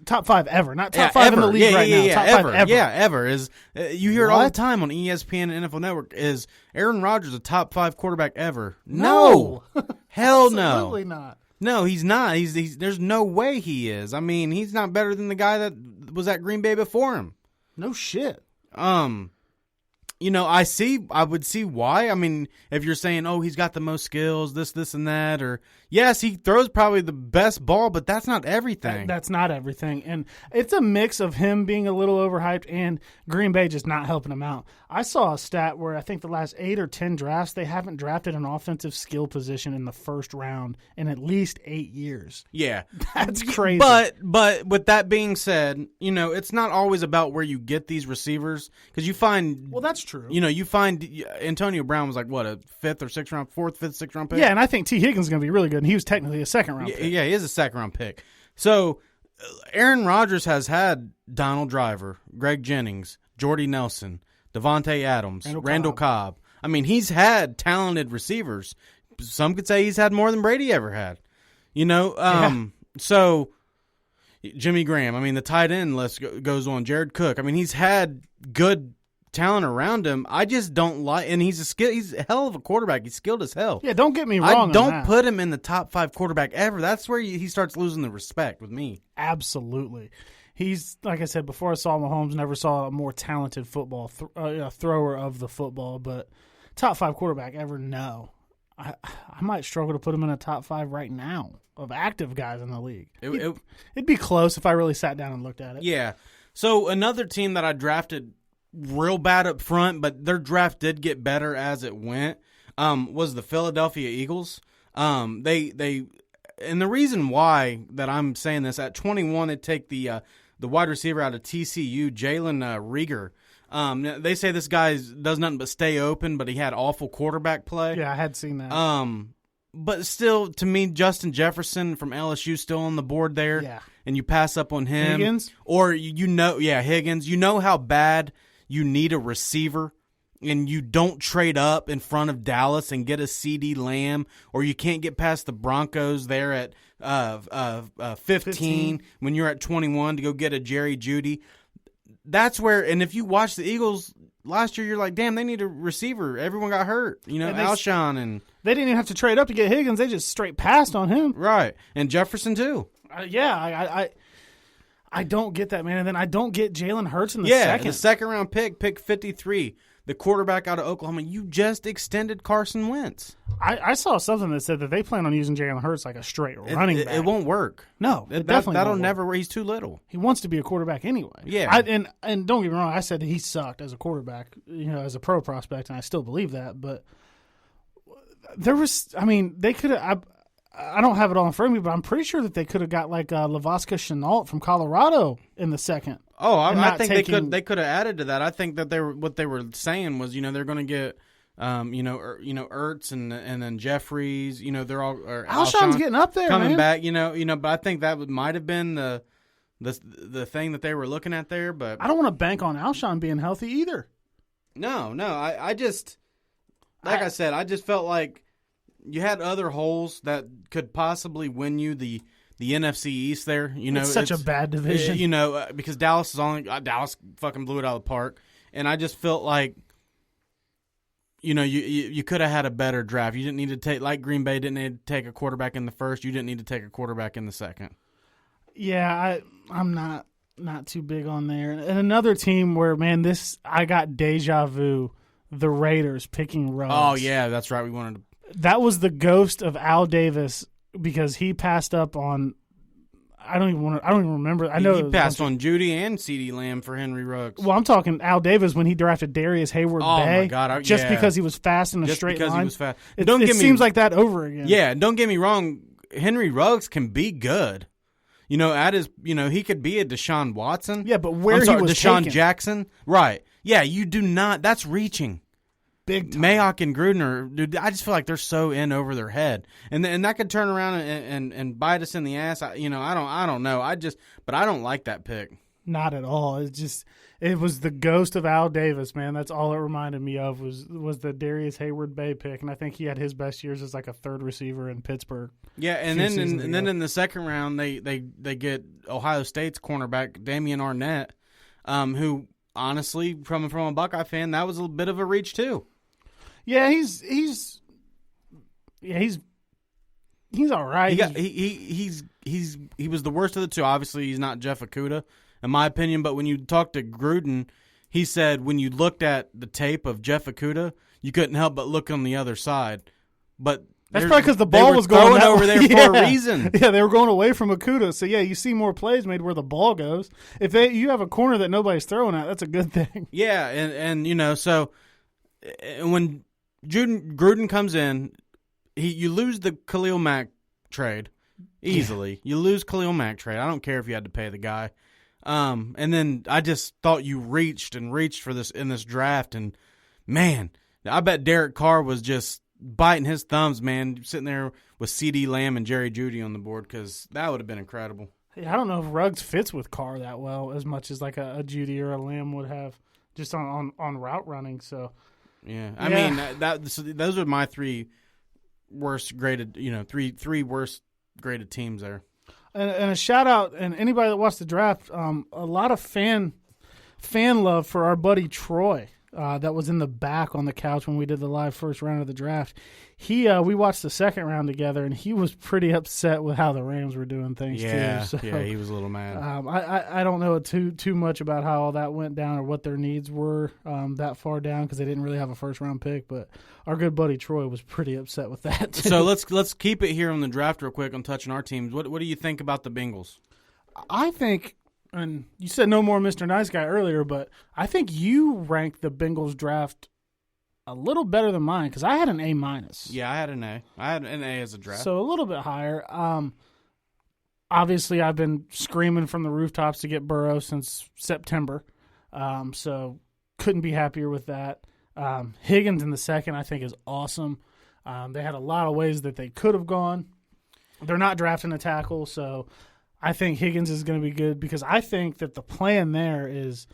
Top 5 ever, not top 5 in the league right now. Top 5 ever. Yeah, ever. You hear it all the time on ESPN and NFL Network. Is Aaron Rodgers a top 5 quarterback ever? No. Hell no. Absolutely not. No, he's not. He's there's no way he is. I mean, he's not better than the guy that was at Green Bay before him. No shit. You know, I would see why. I mean, if you're saying, oh, he's got the most skills, this and that, or yes, he throws probably the best ball, but that's not everything. That's not everything. And it's a mix of him being a little overhyped and Green Bay just not helping him out. I saw a stat where I think the last 8 or 10 drafts, they haven't drafted an offensive skill position in the first round in at least 8 years. Yeah. That's crazy. But with that being said, you know, it's not always about where you get these receivers, because you find... Well, that's true. You know, you find Antonio Brown was like, what, a 5th or 6th round, 4th, 5th, 6th round pick? Yeah, and I think T. Higgins is going to be really good, and he was technically a 2nd round pick. Yeah, he is a 2nd round pick. So, Aaron Rodgers has had Donald Driver, Greg Jennings, Jordy Nelson, Devontae Adams, Randall Cobb. I mean, he's had talented receivers. Some could say he's had more than Brady ever had. You know, So, Jimmy Graham, I mean, the tight end list goes on. Jared Cook. I mean, he's had good talent around him. I just don't like, and he's a hell of a quarterback. He's skilled as hell. Yeah, don't get me wrong. I don't put him in the top 5 quarterback ever. That's where he starts losing the respect with me. Absolutely. He's, like I said, before I saw Mahomes, never saw a more talented football thrower of the football, but top 5 quarterback ever, no. I might struggle to put him in a top 5 right now of active guys in the league. It'd be close if I really sat down and looked at it. Yeah. So another team that I drafted real bad up front, but their draft did get better as it went, was the Philadelphia Eagles. And the reason why that I'm saying this, at 21 they take the wide receiver out of TCU, Jalen Reagor. They say this guy does nothing but stay open, but he had awful quarterback play. Yeah, I had seen that. But still, to me, Justin Jefferson from LSU still on the board there. Yeah. And you pass up on him. Higgins? Or, Higgins. You know how bad you need a receiver, and you don't trade up in front of Dallas and get a CD Lamb, or you can't get past the Broncos there at 15 when you're at 21 to go get a Jerry Jeudy. That's where, and if you watch the Eagles last year, you're like, damn, they need a receiver. Everyone got hurt. You know, Alshon and... They didn't even have to trade up to get Higgins. They just straight passed on him. Right. And Jefferson, too. I don't get that, man. And then I don't get Jalen Hurts in the second. The second round pick 53. the quarterback out of Oklahoma. You just extended Carson Wentz. I saw something that said that they plan on using Jalen Hurts like a straight running back. It won't work. No, definitely that'll won't never. work. He's too little. He wants to be a quarterback anyway. Yeah, and don't get me wrong. I said that he sucked as a quarterback, as a pro prospect, and I still believe that. But there was, they could have. I don't have it all in front of me, but I'm pretty sure that they could have got like Laviska Shenault from Colorado in the second. Oh, I think they could have added to that. I think that what they were saying was, they're going to get, Ertz and then Jeffries. They're all Alshon's getting up there, coming man. back. But I think that might have been the thing that they were looking at there. But I don't want to bank on Alshon being healthy either. No, I just I said, I just felt like you had other holes that could possibly win you the NFC East there. It's such a bad division. Because Dallas fucking blew it out of the park. And I just felt like, you could have had a better draft. You didn't need to take, like Green Bay didn't need to take a quarterback in the first. You didn't need to take a quarterback in the second. Yeah, I'm not too big on there. And another team where, man, I got deja vu, the Raiders picking Ruggs. Oh, yeah, that's right. That was the ghost of Al Davis because he passed up on. I don't even remember. I know he passed on Judy and CeeDee Lamb for Henry Ruggs. Well, I'm talking Al Davis when he drafted Darius Hayward Bay. Oh my God! Just because he was fast in a straight line. Just because he was fast. It seems like that over again. Yeah, don't get me wrong. Henry Ruggs can be good. At his, he could be a Deshaun Watson. Yeah, but where he was Deshaun taken. Jackson, right? Yeah, you do not. That's reaching. Big time. Mayock and Gruden dude, I just feel like they're so in over their head, and that could turn around and bite us in the ass. I don't know. But I don't like that pick. Not at all. It was the ghost of Al Davis, man. That's all it reminded me of was the Darius Hayward Bay pick, and I think he had his best years as like a third receiver in Pittsburgh. Yeah, and then in the second round they get Ohio State's cornerback Damian Arnett, who honestly, from a Buckeye fan, that was a bit of a reach too. Yeah, he's all right. He was the worst of the two. Obviously, he's not Jeff Okudah, in my opinion. But when you talk to Gruden, he said when you looked at the tape of Jeff Okudah, you couldn't help but look on the other side. But that's probably because the ball was going over there for a reason. Yeah, they were going away from Okudah. So yeah, you see more plays made where the ball goes. If you have a corner that nobody's throwing at, that's a good thing. Yeah, and so when Gruden comes in, you lose the Khalil Mack trade easily. Yeah. You lose Khalil Mack trade. I don't care if you had to pay the guy. And then I just thought you reached for this in this draft, and man, I bet Derek Carr was just biting his thumbs, man, sitting there with CeeDee Lamb and Jerry Jeudy on the board, because that would have been incredible. Yeah, I don't know if Ruggs fits with Carr that well as much as like a Jeudy or a Lamb would have just on route running. So. Yeah, I mean those are my three worst graded, three worst graded teams there. And a shout out, and anybody that watched the draft, a lot of fan love for our buddy Troy. That was in the back on the couch when we did the live first round of the draft. We watched the second round together, and he was pretty upset with how the Rams were doing things too. So, yeah, he was a little mad. I don't know too much about how all that went down or what their needs were that far down because they didn't really have a first round pick. But our good buddy Troy was pretty upset with that too. So let's keep it here on the draft real quick on touching our teams. What do you think about the Bengals? I think. And you said no more Mr. Nice Guy earlier, but I think you ranked the Bengals draft a little better than mine because I had an A-. Yeah, I had an A. I had an A as a draft. So a little bit higher. Obviously, I've been screaming from the rooftops to get Burrow since September, so couldn't be happier with that. Higgins in the second I think is awesome. They had a lot of ways that they could have gone. They're not drafting a tackle, so I think Higgins is going to be good because I think that the plan there is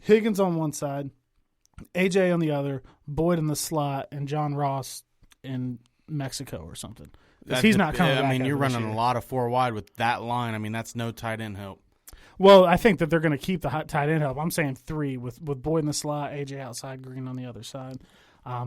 Higgins on one side, AJ on the other, Boyd in the slot, and John Ross in Mexico or something. He's not coming back. I mean, you're running a lot of four wide with that line. I mean, that's no tight end help. Well, I think that they're going to keep the tight end help. I'm saying three with Boyd in the slot, AJ outside, Green on the other side.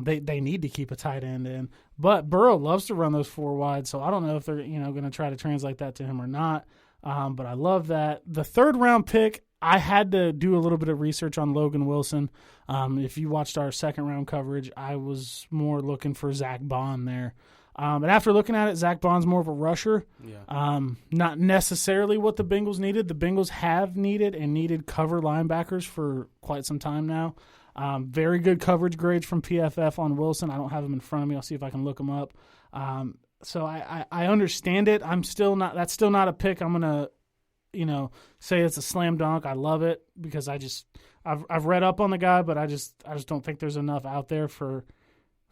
They need to keep a tight end in, but Burrow loves to run those four wide, so I don't know if they're going to try to translate that to him or not. But I love that. The third round pick, I had to do a little bit of research on Logan Wilson. If you watched our second round coverage, I was more looking for Zach Bond there. But after looking at it, Zach Bond's more of a rusher. Yeah. Not necessarily what the Bengals needed. The Bengals have needed cover linebackers for quite some time now. Very good coverage grades from PFF on Wilson. I don't have them in front of me. I'll see if I can look them up. So I understand it. That's still not a pick I'm gonna say it's a slam dunk. I love it because I've read up on the guy, but I just don't think there's enough out there for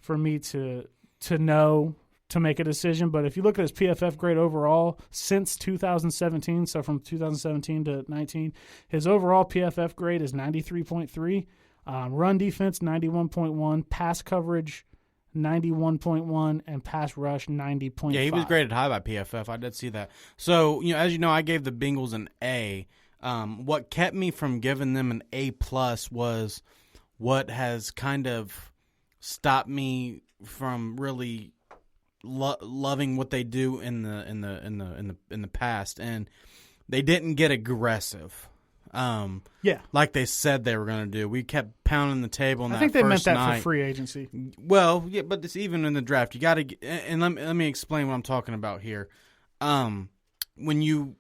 me to know to make a decision. But if you look at his PFF grade overall since 2017, so from 2017 to 19, his overall PFF grade is 93.3. Run defense 91.1, pass coverage 91.1, and pass rush 90.5. Yeah, he was graded high by PFF. I did see that. So, as you know, I gave the Bengals an A. What kept me from giving them an A+ was what has kind of stopped me from really loving what they do in the past, and they didn't get aggressive. Like they said they were going to do. We kept pounding the table. I think they meant that for free agency. Well, yeah, but it's even in the draft. You got to, and let me explain what I'm talking about here. When you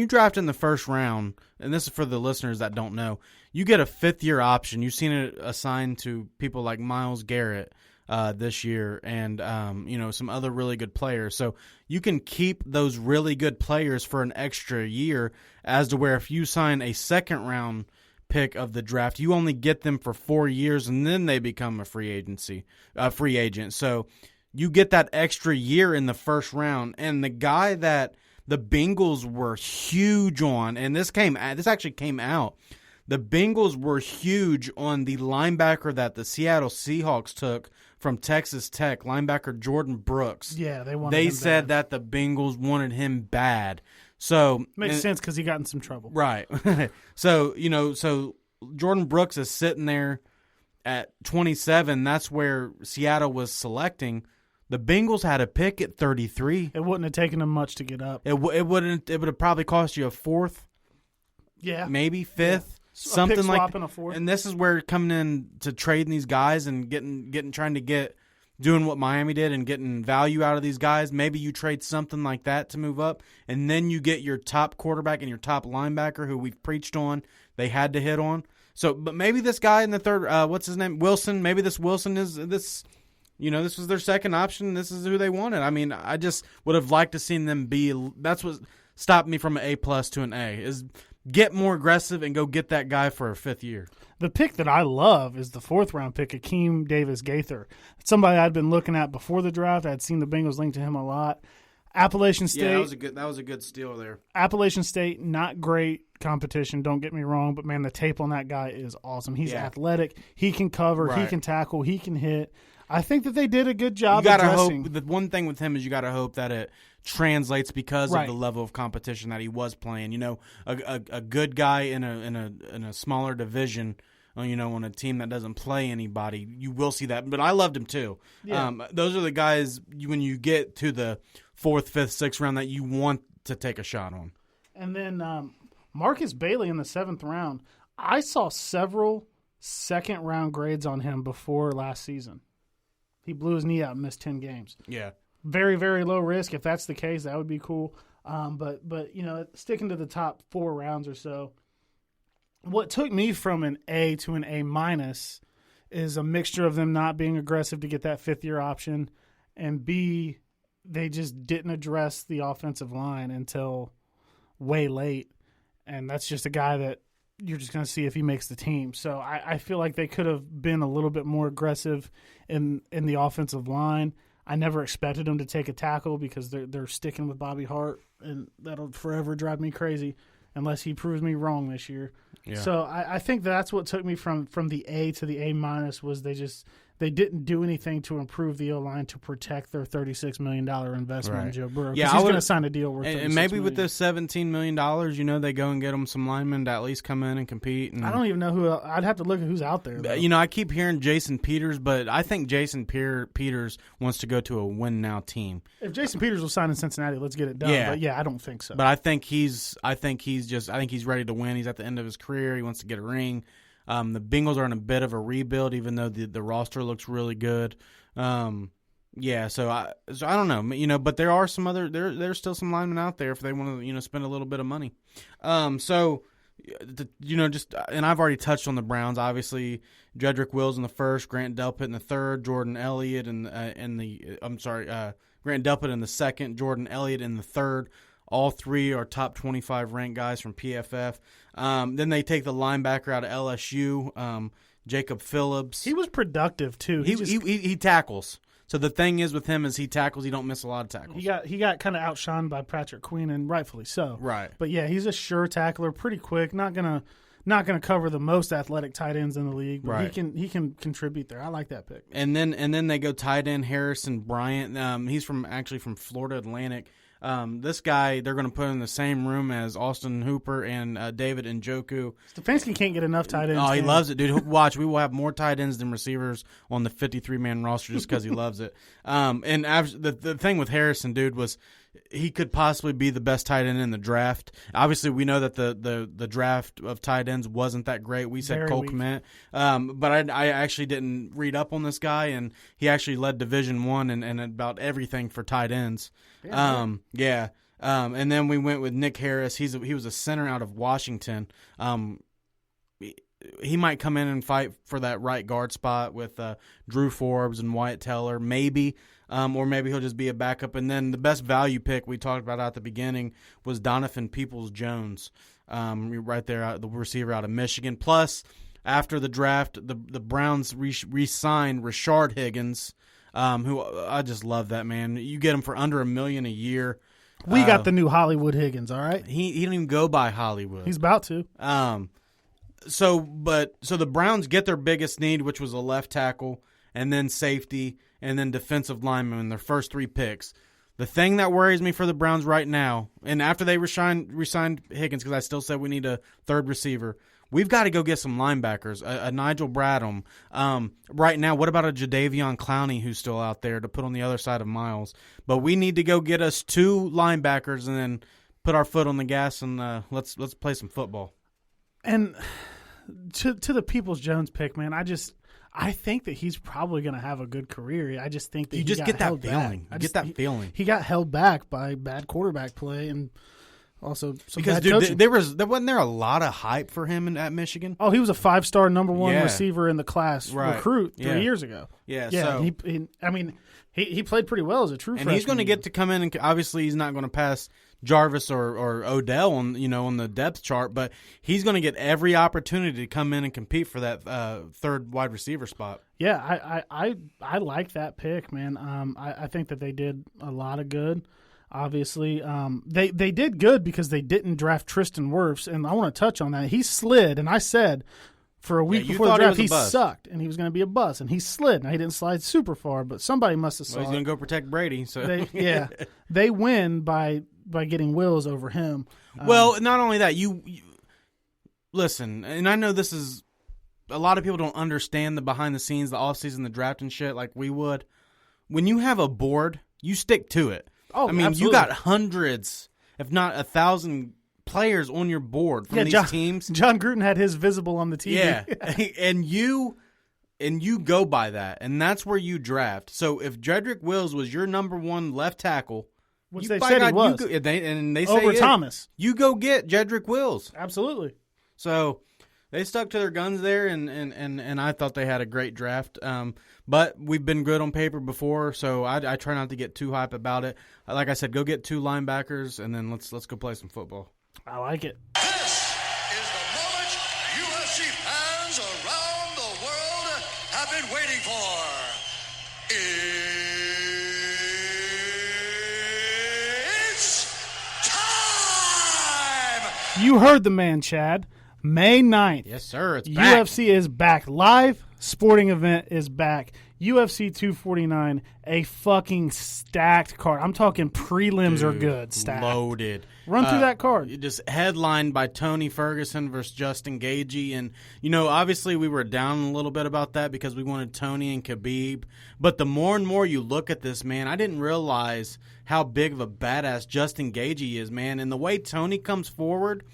draft in the first round, and this is for the listeners that don't know, you get a 5th-year option. You've seen it assigned to people like Myles Garrett this year, and some other really good players. So you can keep those really good players for an extra year, as to where if you sign a second-round pick of the draft, you only get them for 4 years, and then they become a free agent. So you get that extra year in the first round, and the guy that the Bengals were huge on, and this actually came out. The Bengals were huge on the linebacker that the Seattle Seahawks took from Texas Tech, linebacker Jordan Brooks. Yeah, they said that the Bengals wanted him bad. So makes sense because he got in some trouble. Right. So Jordan Brooks is sitting there at 27. That's where Seattle was selecting. The Bengals had a pick at 33. It wouldn't have taken them much to get up. It would have probably cost you a 4th. Yeah. Maybe 5th. Yeah. Something pick like swap and a 4th. And this is where coming in to trading these guys and doing what Miami did and getting value out of these guys. Maybe you trade something like that to move up, and then you get your top quarterback and your top linebacker who we've preached on. They had to hit on. So, but maybe this guy in the third, what's his name, Wilson. Maybe this Wilson is this. This was their second option. This is who they wanted. I mean, I just would have liked to seen them be. That's what stopped me from an A+ to an A. Is get more aggressive and go get that guy for a 5th year. The pick that I love is the 4th-round pick, Akeem Davis Gaither. It's somebody I'd been looking at before the draft. I'd seen the Bengals link to him a lot. Appalachian State. Yeah, that was a good steal there. Appalachian State, not great competition, don't get me wrong, but man, the tape on that guy is awesome. He's athletic. He can cover. Right. He can tackle. He can hit. I think that they did a good job addressing. Hope, the one thing with him is you got to hope that it translates because of the level of competition that he was playing. A good guy in a smaller division, on a team that doesn't play anybody, you will see that. But I loved him too. Yeah. Those are the guys when you get to the 4th, 5th, 6th round that you want to take a shot on. And then Marcus Bailey in the 7th round. I saw several second-round grades on him before last season. He blew his knee out and missed 10 games. Yeah. Very, very low risk. If that's the case, that would be cool. But sticking to the top 4 rounds or so, what took me from an A to an A- is a mixture of them not being aggressive to get that 5th-year option, and B, they just didn't address the offensive line until way late. And that's just a guy that you're just going to see if he makes the team. So I feel like they could have been a little bit more aggressive in the offensive line. I never expected them to take a tackle because they're sticking with Bobby Hart, and that'll forever drive me crazy unless he proves me wrong this year. Yeah. So I think that's what took me from the A to the A- was they didn't do anything to improve the O-line to protect their $36 million investment in Joe Burrow. Yeah, he's going to sign a deal worth $36 million. And maybe with this $17 million, they go and get them some linemen to at least come in and compete. And, I don't even know who. I'd have to look at who's out there, though. I keep hearing Jason Peters, but I think Jason Peters wants to go to a win-now team. If Jason Peters will sign in Cincinnati, let's get it done. Yeah. But, yeah, I don't think so. But I think he's ready to win. He's at the end of his career. He wants to get a ring. The Bengals are in a bit of a rebuild, even though the roster looks really good. So I don't know, but there are some other there's still some linemen out there if they want to spend a little bit of money. And I've already touched on the Browns. Obviously, Jedrick Wills in the first, Grant Delpit in the third, Jordan Elliott Grant Delpit in the second, Jordan Elliott in the third. All three are top 25 ranked guys from PFF. Then they take the linebacker out of LSU, Jacob Phillips. He was productive too. He tackles. So the thing is with him is he tackles. He don't miss a lot of tackles. He got kind of outshone by Patrick Queen, and rightfully so. Right. But yeah, he's a sure tackler, pretty quick. Not gonna cover the most athletic tight ends in the league, but right. he can contribute there. I like that pick. And then they go tight end Harrison Bryant. He's from Florida Atlantic. This guy, they're going to put in the same room as Austin Hooper and David Njoku. Stefanski can't get enough tight ends. Oh, he loves it, dude. Watch, we will have more tight ends than receivers on the 53-man roster just because he loves it. And the thing with Harrison, dude, was he could possibly be the best tight end in the draft. Obviously, we know that the draft of tight ends wasn't that great. We said Cole Kmet. But I actually didn't read up on this guy, and he actually led Division I and about everything for tight ends. And then we went with Nick Harris. He was a center out of Washington. He might come in and fight for that right guard spot with Drew Forbes and Wyatt Teller, maybe. Or maybe he'll just be a backup. And then the best value pick we talked about at the beginning was Donovan Peoples-Jones, right there, the receiver out of Michigan. Plus, after the draft, the Browns re-signed Rashard Higgins, who I just love that, man. You get him for under $1 million a year. We got the new Hollywood Higgins, all right? He don't even go by Hollywood. He's about to. So the Browns get their biggest need, which was a left tackle, and then safety, and then defensive lineman in their first three picks. The thing that worries me for the Browns right now, and after they re-signed Higgins, because I still said we need a third receiver, we've got to go get some linebackers, a Nigel Bradham. Right now, what about a Jadeveon Clowney who's still out there to put on the other side of Miles? But we need to go get us two linebackers and then put our foot on the gas and let's play some football. And to the Peoples-Jones pick, man, I think that he's probably going to have a good career. I just think that you just get that feeling. You get that feeling. He got held back by bad quarterback play and also some because bad coaching. There wasn't a lot of hype for him at Michigan. Oh, he was a 5-star number one receiver in the class recruit 3 years ago. Yeah. So he played pretty well as a true freshman. And he's going to get to come in and obviously he's not going to pass Jarvis or Odell on the depth chart, but he's going to get every opportunity to come in and compete for that third wide receiver spot. Yeah, I like that pick, man. I think that they did a lot of good. Obviously, they did good because they didn't draft Tristan Wirfs, and I want to touch on that. He slid, and I said for a week before the draft he sucked, and he was going to be a bust, and he slid. Now, he didn't slide super far, but somebody must have saw he's going to go protect Brady. So they win by getting Wills over him. Well, not only that, you listen, and I know this is a lot of people don't understand the behind the scenes, the offseason, the draft and shit like we would. When you have a board, you stick to it. Oh, I mean, absolutely. You got hundreds, if not 1,000 players on your board from these teams. John Gruden had his visible on the TV. Yeah, and you go by that, and that's where you draft. So if Jedrick Wills was your number one left tackle, which they said he was, they say over Thomas, you go get Jedrick Wills. Absolutely. So they stuck to their guns there, and I thought they had a great draft. But we've been good on paper before, so I try not to get too hype about it. Like I said, go get two linebackers, and then let's go play some football. I like it. This is the moment UFC fans around the world have been waiting for. It's time! You heard the man, Chad. May 9th. Yes, sir. It's back. UFC is back. Live sporting event is back. UFC 249, a fucking stacked card. I'm talking prelims are good, stacked. Loaded. Run through that card. Just headlined by Tony Ferguson versus Justin Gaethje. And, obviously we were down a little bit about that because we wanted Tony and Khabib. But the more and more you look at this, man, I didn't realize how big of a badass Justin Gaethje is, man. And the way Tony comes forward,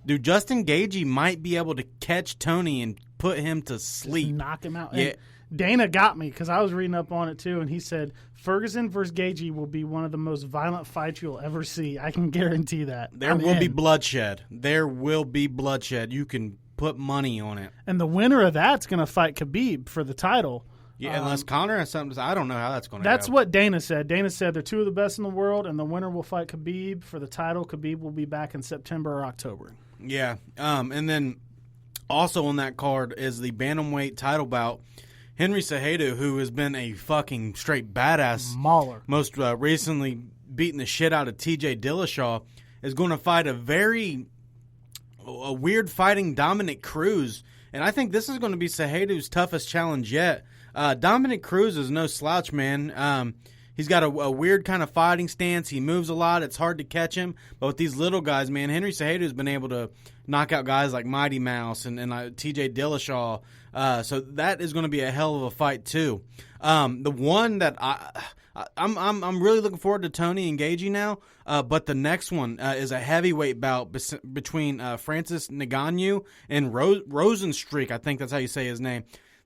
dude, Justin Gaethje might be able to catch Tony and put him to sleep. Just knock him out. Yeah. And Dana got me because I was reading up on it too, and he said Ferguson versus Gaethje will be one of the most violent fights you'll ever see. I can guarantee that. There will be bloodshed. There will be bloodshed. You can put money on it. And the winner of that's going to fight Khabib for the title. Yeah, unless Conor has something to say. I don't know how that's going to go. That's what Dana said. Dana said they're two of the best in the world, and the winner will fight Khabib for the title. Khabib will be back in September or October. Yeah. And then also on that card is the bantamweight title bout. Henry Cejudo, who has been a fucking straight badass, Mauler, most recently beating the shit out of T.J. Dillashaw, is going to fight a weird fighting Dominic Cruz. And I think this is going to be Cejudo's toughest challenge yet. Dominic Cruz is no slouch, man. He's got a weird kind of fighting stance. He moves a lot. It's hard to catch him. But with these little guys, man, Henry Cejudo's been able to knock out guys like Mighty Mouse and T.J. Dillashaw. So that is going to be a hell of a fight too. The one that I'm really looking forward to Tony and Gaethje now. But the next one is a heavyweight bout between Francis Ngannou and Rosenstreich. I think that's how you say his name.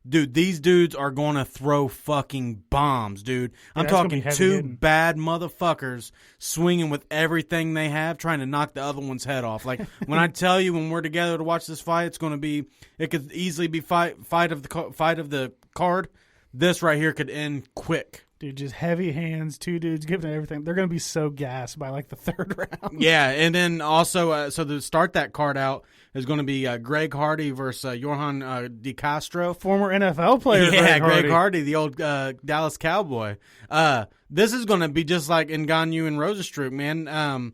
Dude, these dudes are going to throw fucking bombs, dude. I'm talking two bad motherfuckers swinging with everything they have, trying to knock the other one's head off. Like, when I tell you, when we're together to watch this fight, it could easily be fight of the card. This right here could end quick. Dude, just heavy hands, two dudes giving everything. They're going to be so gassed by like the third round. Yeah, and then also, so to start that card out is going to be Greg Hardy versus Johan De Castro. Former NFL player. Yeah, Greg Hardy, the old Dallas Cowboy. This is going to be just like Ngannou and Rosenstreich, man.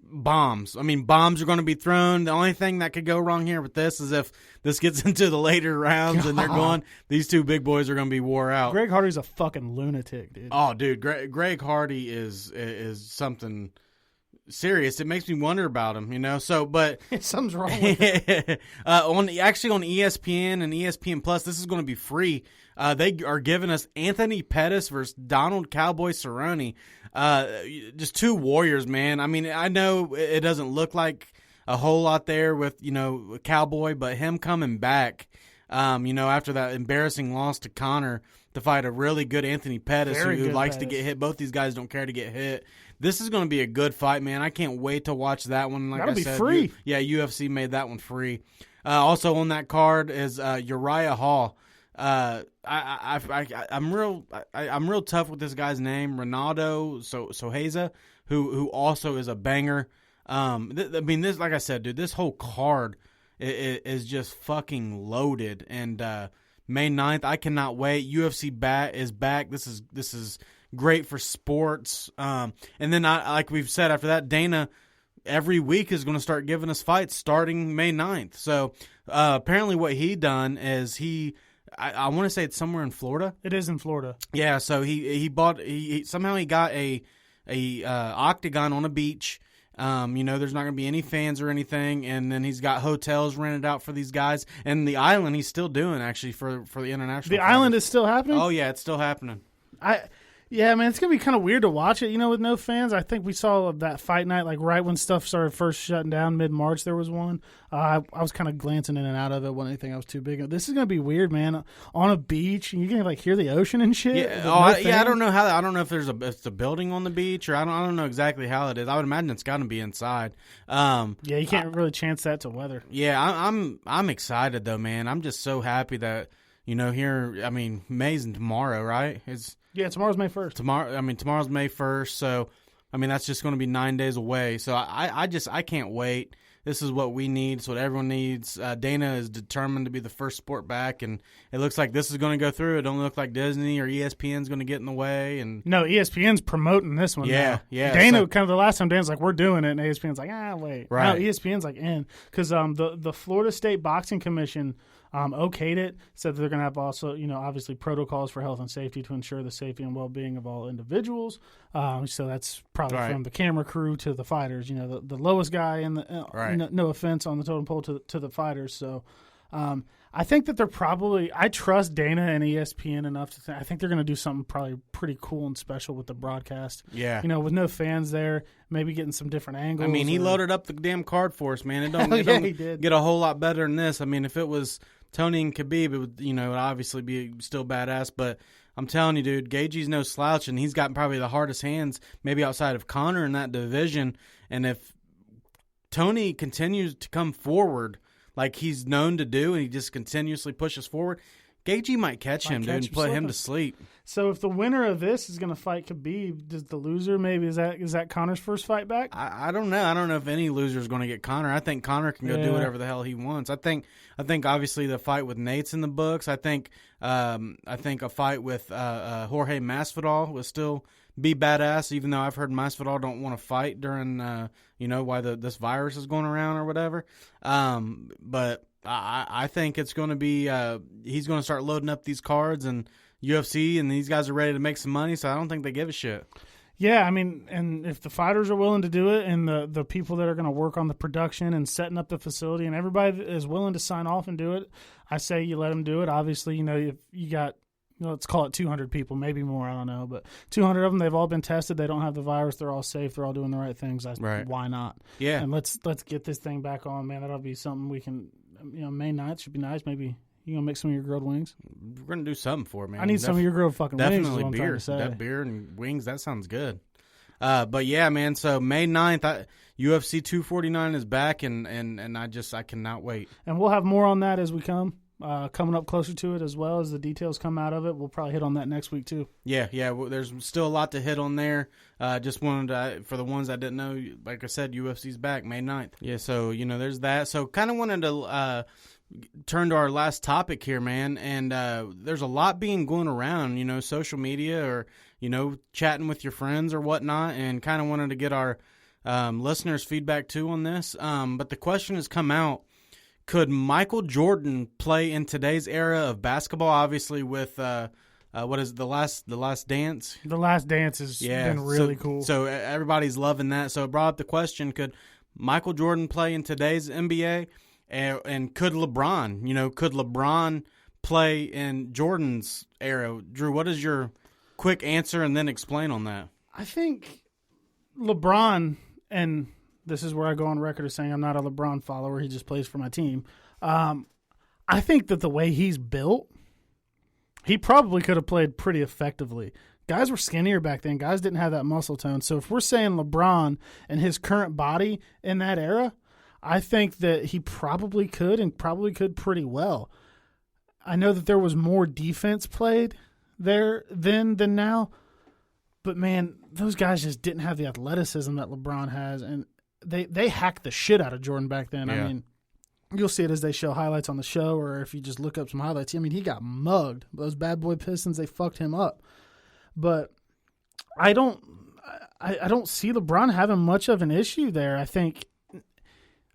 Bombs. I mean, bombs are going to be thrown. The only thing that could go wrong here with this is if this gets into the later rounds and they're going, these two big boys are going to be wore out. Greg Hardy's a fucking lunatic, dude. Oh, dude, Greg Hardy is something serious. It makes me wonder about him, So, but something's wrong with him. on ESPN and ESPN Plus, this is going to be free. They are giving us Anthony Pettis versus Donald Cowboy Cerrone. Just two warriors, man. I mean, I know it doesn't look like a whole lot there with, Cowboy, but him coming back, after that embarrassing loss to Conor to fight a really good Anthony Pettis who likes to get hit. Both these guys don't care to get hit. This is going to be a good fight, man. I can't wait to watch that one. Like That'll I said, be free. UFC made that one free. Also on that card is Uriah Hall. I'm real tough with this guy's name, Ronaldo Soheza, who also is a banger. This, like I said, dude, this whole card is just fucking loaded. And May 9th, I cannot wait. UFC is back. This is great for sports. And then like we've said, after that, Dana every week is going to start giving us fights starting May 9th. So apparently, what he done is I want to say it's somewhere in Florida. It is in Florida. Yeah, so he got a octagon on a beach. There's not going to be any fans or anything, and then he's got hotels rented out for these guys. And the island he's still doing actually for the international. The island is still happening? Oh yeah, it's still happening. Yeah, man, it's going to be kind of weird to watch it, with no fans. I think we saw that fight night, like right when stuff started first shutting down, mid-March there was one. I was kind of glancing in and out of it. Wasn't anything I was too big. This is going to be weird, man. On a beach, and you can hear the ocean and shit. Yeah, I don't know how. I don't know if it's a building on the beach, or I don't know exactly how it is. I would imagine it's got to be inside. Yeah, you can't really chance that to weather. Yeah, I'm excited though, man. I'm just so happy that here. I mean, May's tomorrow, right? Yeah, tomorrow's May 1st. Tomorrow's May 1st, so, that's just going to be 9 days away. So I can't wait. This is what we need. It's what everyone needs. Dana is determined to be the first sport back, and it looks like this is going to go through. It don't look like Disney or ESPN's going to get in the way. And no, ESPN's promoting this one. Yeah, now. yeah. Dana, kind of the last time Dana's like, we're doing it, and ESPN's like, wait. Right. No, ESPN's like in. Because the Florida State Boxing Commission okayed it, said that they're going to have also, obviously protocols for health and safety to ensure the safety and well-being of all individuals. So that's probably from the camera crew to the fighters, the lowest guy in the, no offense on the totem pole to the fighters. So I think that they're probably, I trust Dana and ESPN enough to think, I think they're going to do something probably pretty cool and special with the broadcast. Yeah. With no fans there, maybe getting some different angles. I mean, he loaded up the damn card for us, man. It don't he did. get a whole lot better than this. I mean, if it was Tony and Khabib, it would, it would obviously be still badass. But I'm telling you, dude, Gaethje's no slouch, and he's got probably the hardest hands, maybe outside of Conor in that division. And if Tony continues to come forward like he's known to do, and he just continuously pushes forward, Gaethje might catch him, dude, and put him to sleep. So if the winner of this is going to fight Khabib, does the loser maybe is that Conor's first fight back? I don't know. I don't know if any loser is going to get Conor. I think Conor can go do whatever the hell he wants. I think obviously the fight with Nate's in the books. I think a fight with Jorge Masvidal will still be badass, even though I've heard Masvidal don't want to fight during why this virus is going around or whatever. But I think it's going to be he's going to start loading up these cards and UFC, and these guys are ready to make some money, so I don't think they give a shit. Yeah, I mean, and if the fighters are willing to do it, and the people that are going to work on the production and setting up the facility, and everybody that is willing to sign off and do it, I say you let them do it. Obviously, if you got, let's call it 200 people, maybe more, I don't know, but 200 of them, they've all been tested. They don't have the virus. They're all safe. They're all doing the right things. Why not? Yeah. And let's get this thing back on, man. That'll be something we can, May 9th should be nice. Maybe you going to make some of your grilled wings? We're going to do something for it, man. I need some of your grilled fucking wings. Definitely beer. That beer and wings, that sounds good. But yeah, man, so May 9th, UFC 249 is back, and I cannot wait. And we'll have more on that as we coming up closer to it, as well as the details come out of it. We'll probably hit on that next week too. Yeah. There's still a lot to hit on there. Just wanted to, for the ones that didn't know, like I said, UFC's back May 9th. Yeah, so there's that. So kind of wanted to turn to our last topic here, man. And there's a lot being going around, social media or chatting with your friends or whatnot, and kind of wanted to get our listeners' feedback too on this. But the question has come out. Could Michael Jordan play in today's era of basketball? Obviously, with what is it, the last dance? The Last Dance has been really cool. So everybody's loving that. So it brought up the question: could Michael Jordan play in today's NBA? And could LeBron? Could LeBron play in Jordan's era? Drew, what is your quick answer, and then explain on that? I think LeBron, and this is where I go on record as saying I'm not a LeBron follower. He just plays for my team. I think that the way he's built, he probably could have played pretty effectively. Guys were skinnier back then. Guys didn't have that muscle tone. So if we're saying LeBron and his current body in that era, I think that he probably could, and probably could pretty well. I know that there was more defense played there then than now, but man, those guys just didn't have the athleticism that LeBron has, and they hacked the shit out of Jordan back then. Yeah. I mean, you'll see it as they show highlights on the show, or if you just look up some highlights. I mean, he got mugged. Those bad boy Pistons, they fucked him up. But I don't see LeBron having much of an issue there. I think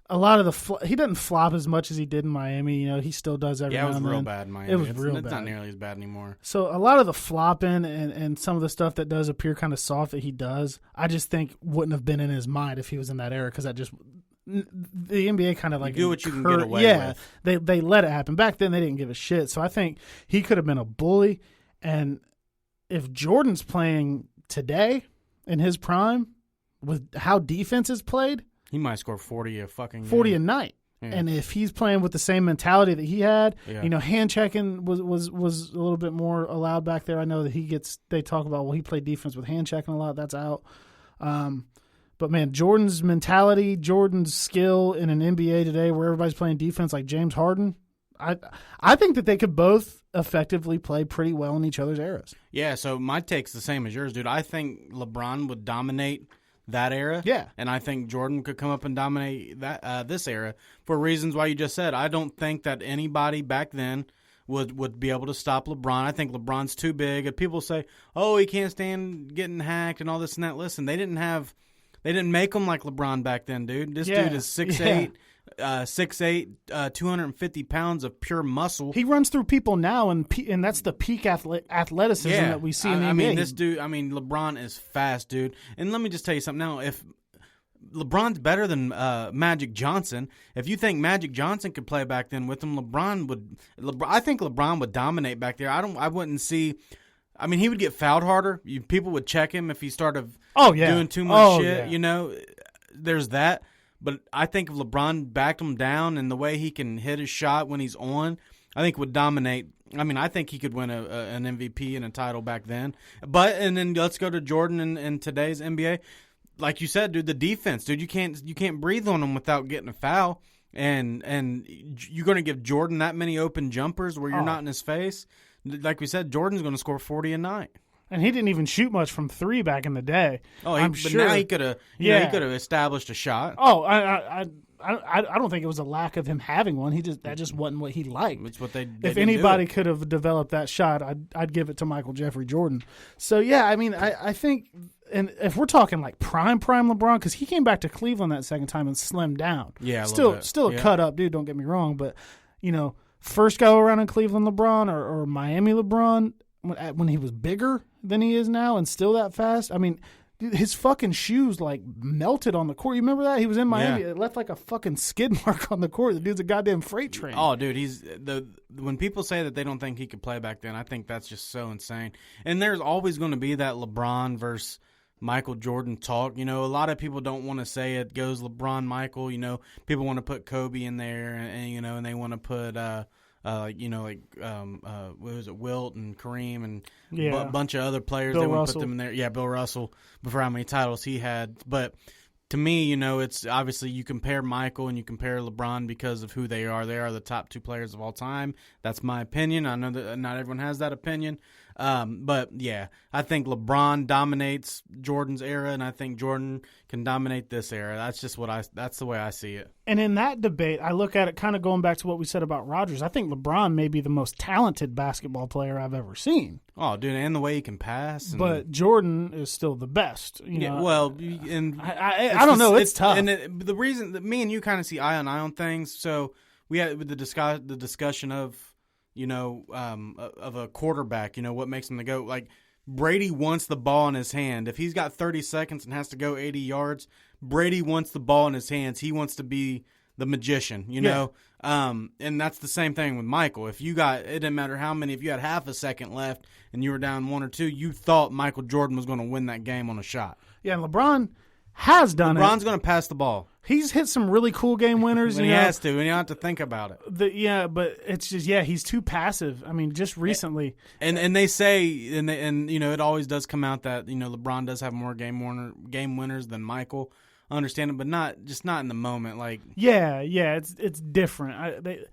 a lot of he doesn't flop as much as he did in Miami. He still does every now and then. Yeah, it was real bad in Miami. It's not nearly as bad anymore. So a lot of the flopping and some of the stuff that does appear kind of soft that he does, I just think wouldn't have been in his mind if he was in that era, because that just the NBA kind of like do what you can get away with. They let it happen. Back then they didn't give a shit. So I think he could have been a bully. And if Jordan's playing today in his prime with how defense is played, he might score 40 a night. Yeah. And if he's playing with the same mentality that he had, hand checking was a little bit more allowed back there. I know that they talk about, he played defense with hand checking a lot. That's out. But man, Jordan's mentality, Jordan's skill in an NBA today where everybody's playing defense like James Harden, I think that they could both effectively play pretty well in each other's eras. Yeah, so my take's the same as yours, dude. I think LeBron would dominate that era. Yeah. And I think Jordan could come up and dominate that this era for reasons why you just said. I don't think that anybody back then would be able to stop LeBron. I think LeBron's too big. And people say, oh, he can't stand getting hacked and all this and that. Listen, they didn't make him like LeBron back then, dude. This dude is 6'8", 6'8", 250 pounds of pure muscle. He runs through people now, and that's the peak athleticism that we see in the NBA. I mean, this dude. I mean, LeBron is fast, dude. And let me just tell you something now. If LeBron's better than Magic Johnson, if you think Magic Johnson could play back then with him, I think LeBron would dominate back there. I wouldn't see. I mean, he would get fouled harder. People would check him if he started doing too much shit. Yeah. You know, there's that. But I think if LeBron backed him down and the way he can hit his shot when he's on, I think would dominate. I mean, I think he could win an MVP and a title back then. And then let's go to Jordan in today's NBA. Like you said, dude, the defense, dude, you can't breathe on him without getting a foul. And you're going to give Jordan that many open jumpers where you're not in his face. Like we said, Jordan's going to score 40 a night. And he didn't even shoot much from three back in the day. But sure. Now he could have. He could have established a shot. Oh, I don't think it was a lack of him having one. That just wasn't what he liked. It's what they if anybody could have developed that shot, I'd give it to Michael Jeffrey Jordan. So yeah, I mean, I think, and if we're talking like prime LeBron, because he came back to Cleveland that second time and slimmed down. Yeah, still a cut up dude. Don't get me wrong, but first go around in Cleveland LeBron or Miami LeBron when he was bigger than he is now and still that fast. I mean, dude, his fucking shoes like melted on the court. You remember that? He was in Miami. Yeah. It left like a fucking skid mark on the court. The dude's a goddamn freight train. Oh, dude, when people say that they don't think he could play back then, I think that's just so insane. And there's always going to be that LeBron versus Michael Jordan talk. A lot of people don't want to say it goes LeBron, Michael. People want to put Kobe in there, and they want to put what was it, Wilt and Kareem and a bunch of other players. Bill they want Russell. to put them in there. Yeah, Bill Russell, before how many titles he had. But to me, it's obviously you compare Michael and you compare LeBron because of who they are. They are the top two players of all time. That's my opinion. I know that not everyone has that opinion. But yeah, I think LeBron dominates Jordan's era, and I think Jordan can dominate this era. That's the way I see it. And in that debate, I look at it kind of going back to what we said about Rodgers. I think LeBron may be the most talented basketball player I've ever seen. Oh, dude, and the way he can pass. But Jordan is still the best. Yeah, well, and I don't know. It's tough. And the reason that me and you kind of see eye on things. So we had the discussion of of a quarterback, what makes him the GOAT. Like, Brady wants the ball in his hand. If he's got 30 seconds and has to go 80 yards, Brady wants the ball in his hands. He wants to be the magician, know. And that's the same thing with Michael. It didn't matter how many, if you had half a second left and you were down 1 or 2, you thought Michael Jordan was going to win that game on a shot. Yeah, and LeBron has done it. LeBron's going to pass the ball. He's hit some really cool game winners. When he has to, and you don't have to think about it. But it's just, he's too passive. I mean, just recently. And they say, and it always does come out that, LeBron does have more game winners than Michael. I understand it, but not in the moment. Like, it's different.